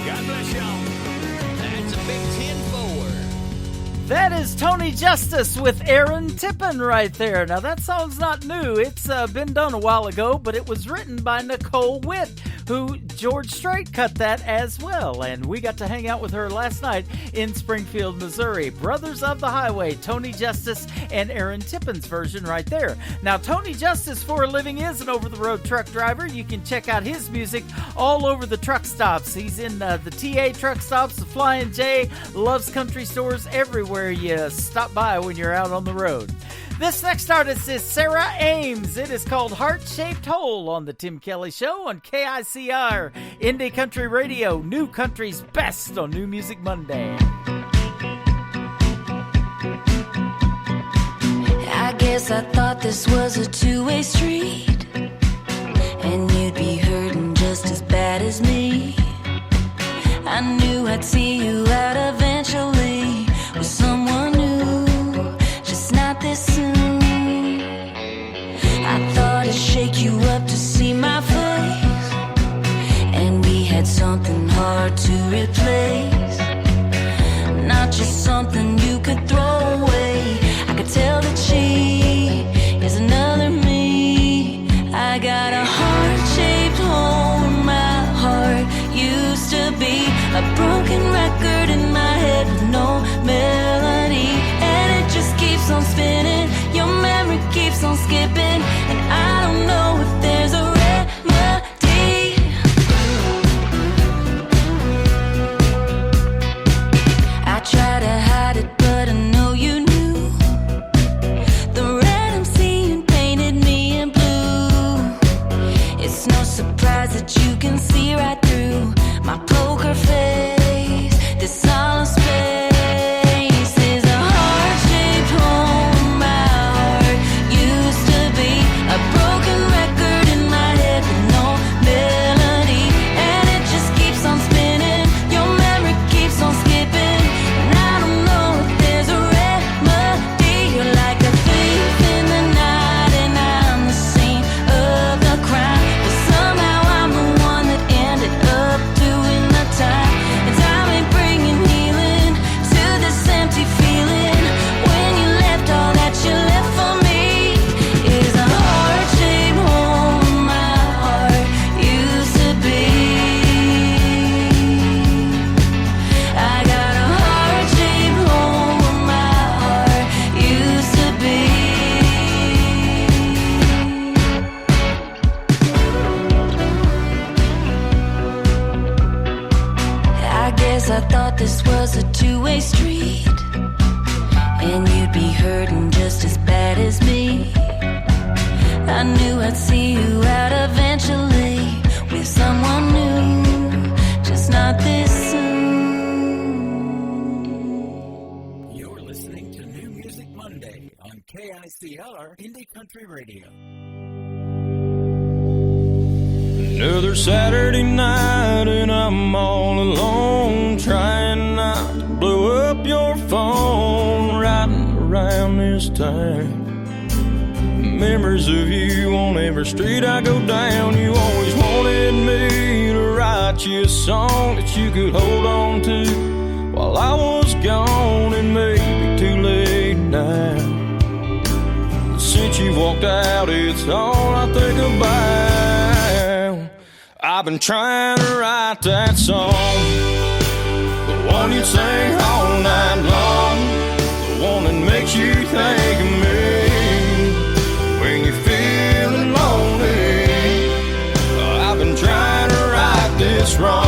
God bless y'all. That's a big 10-4. That is Tony Justice with Aaron Tippin right there. Now, that song's not new. It's been done a while ago, but it was written by Nicole Witt, who George Strait cut that as well. And we got to hang out with her last night in Springfield, Missouri. Brothers of the Highway, Tony Justice and Aaron Tippin's version right there. Now, Tony Justice, for a living, is an over-the-road truck driver. You can check out his music all over the truck stops. He's in the TA truck stops, the Flying J, Love's Country stores, everywhere you stop by when you're out on the road. This next artist is Sarah Ames. It is called Heart-Shaped Hole on the Tim Kelly Show on KICR, Indie Country Radio, New Country's best on New Music Monday. I guess I thought this was a two-way street, and you'd be hurting just as bad as me. I knew I'd see you out eventually with someone new, just not this soon. I thought I'd shake you up to see my face, and we had something hard to replace, not just something you could throw away. I could tell that she is another me. I got a heart-shaped hole where my heart used to be, a broken record in my head with no melody, and it just keeps on spinning. Your memory keeps on skipping, and I don't know if there's a remedy. I try to hide it, but I know Guess I thought this was a two-way street, and you'd be hurting just as bad as me. I knew I'd see you out eventually with someone new, just not this soon. You're listening to New Music Monday on KICR Indie Country Radio. Another Saturday night and I'm all alone, trying not to blow up your phone, riding around this town. Memories of you on every street I go down. You always wanted me to write you a song that you could hold on to while I was gone, and maybe too late now. But since you walked out, it's all I think about. I've been trying to write that song, the one you sing all night long, the one that makes you think of me when you're feeling lonely. I've been trying to right this wrong.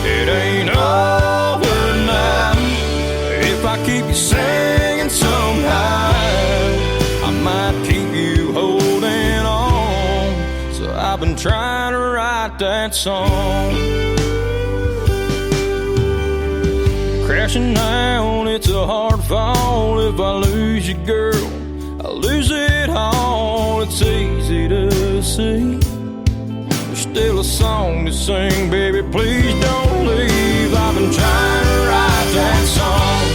It ain't over now. If I keep you singing somehow, I might keep you holding on. So I've been trying to write that song. Crashing down, it's a hard fall. If I lose you, girl, I lose it all. It's easy to see. There's still a song to sing, baby, please don't leave. I've been trying to write that song,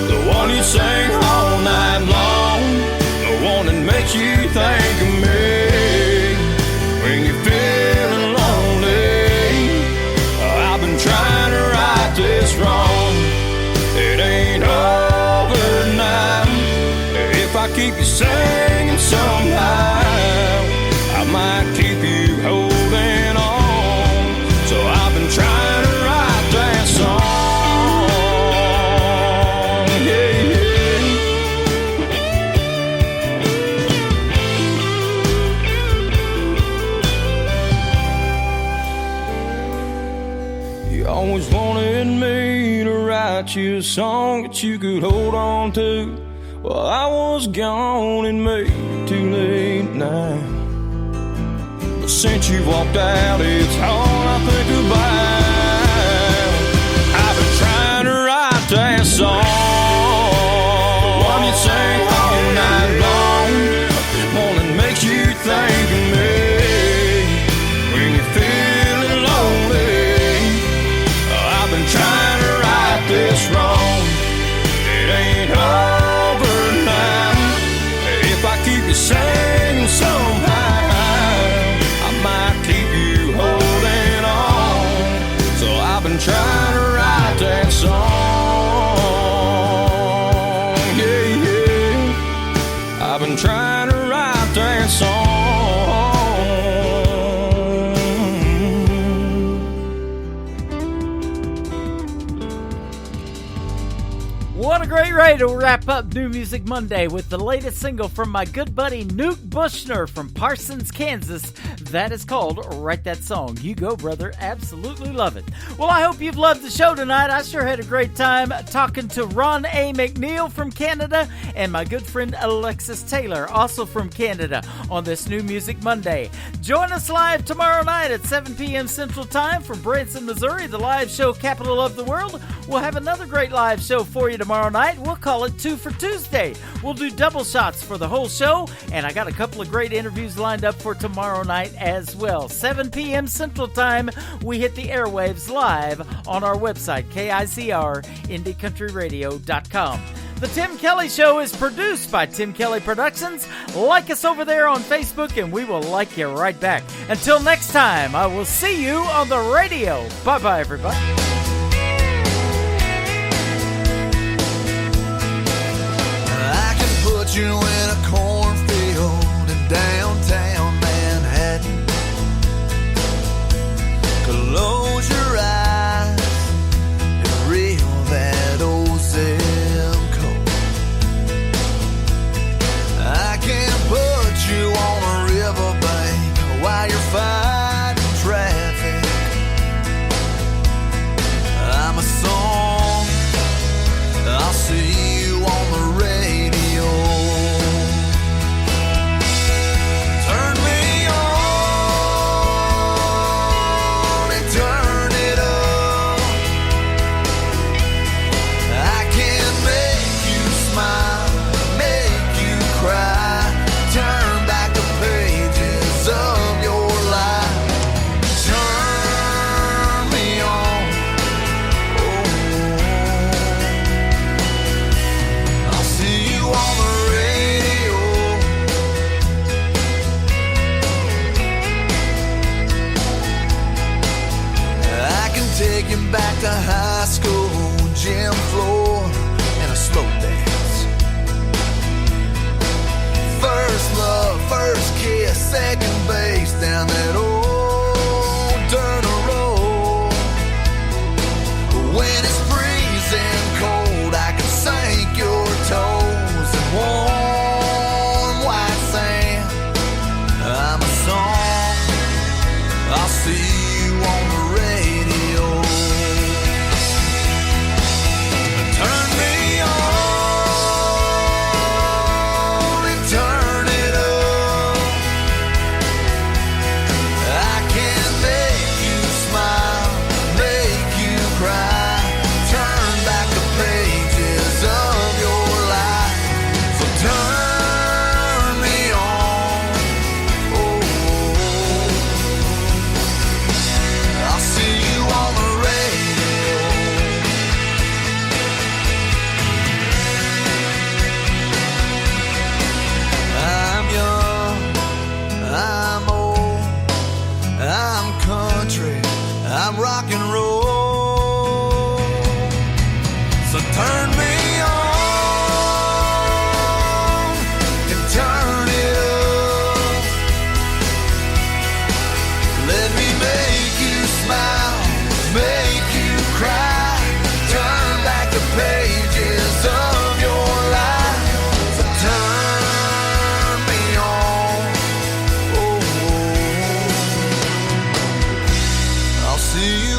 the one you sing all night long, the one that makes you think of me when you're feeling lonely. I've been trying to right this wrong. It ain't over now. If I keep you singing somehow, I might keep you holding on. So I've been trying to write that song. Yeah, yeah. You always wanted me to write you a song that you could hold on to. Well, I was gone and maybe too late now. But since you walked out, it's all I think about. I've been trying to write that song, the one you sing all night long, the one that makes you think of me when you're feeling lonely. I've been trying to write this wrong. It ain't over now. If I keep you singing somehow, I might keep you holding on. So I've been trying to write that song. Yeah, yeah. I've been trying to write that song. What a great way to wrap up New Music Monday with the latest single from my good buddy Nuke Bushner from Parsons, Kansas. That is called Write That Song. You go, brother. Absolutely love it. Well, I hope you've loved the show tonight. I sure had a great time talking to Ron A. McNeil from Canada and my good friend Alexis Taylor, also from Canada, on this New Music Monday. Join us live tomorrow night at 7 p.m. Central Time from Branson, Missouri, the live show capital of the world. We'll have another great live show for you tomorrow night. We'll call it 2 for Tuesday. We'll do double shots for the whole show, and I got a couple of great interviews lined up for tomorrow night as well. 7 p.m. Central Time, we hit the airwaves live on our website, KICRIndieCountryRadio.com. The Tim Kelly Show is produced by Tim Kelly Productions. Like us over there on Facebook, and we will like you right back. Until next time, I will see you on the radio. Bye-bye, everybody. I can put you in a cornfield in downtown Manhattan. Close your eyes and reel that old zip code. I can put you on a riverbank while you're fighting traffic. Taking back to high school, gym floor, and a slow dance. First love, first kiss, second base down that old dirt road. When it's freezing cold, I can sink your toes in warm white sand. I'm a song, I'll see you on the radio. Turn me on and turn it up. I can make you smile, make you cry, turn back the pages of your life. So turn me on. Oh, I'll see you on the radio. I'm young, I'm old, I'm country, I'm rock and roll. So turn me on and turn it up. Let me make you smile, make you cry, turn back the pages of your life. So turn me on. Oh, I'll see you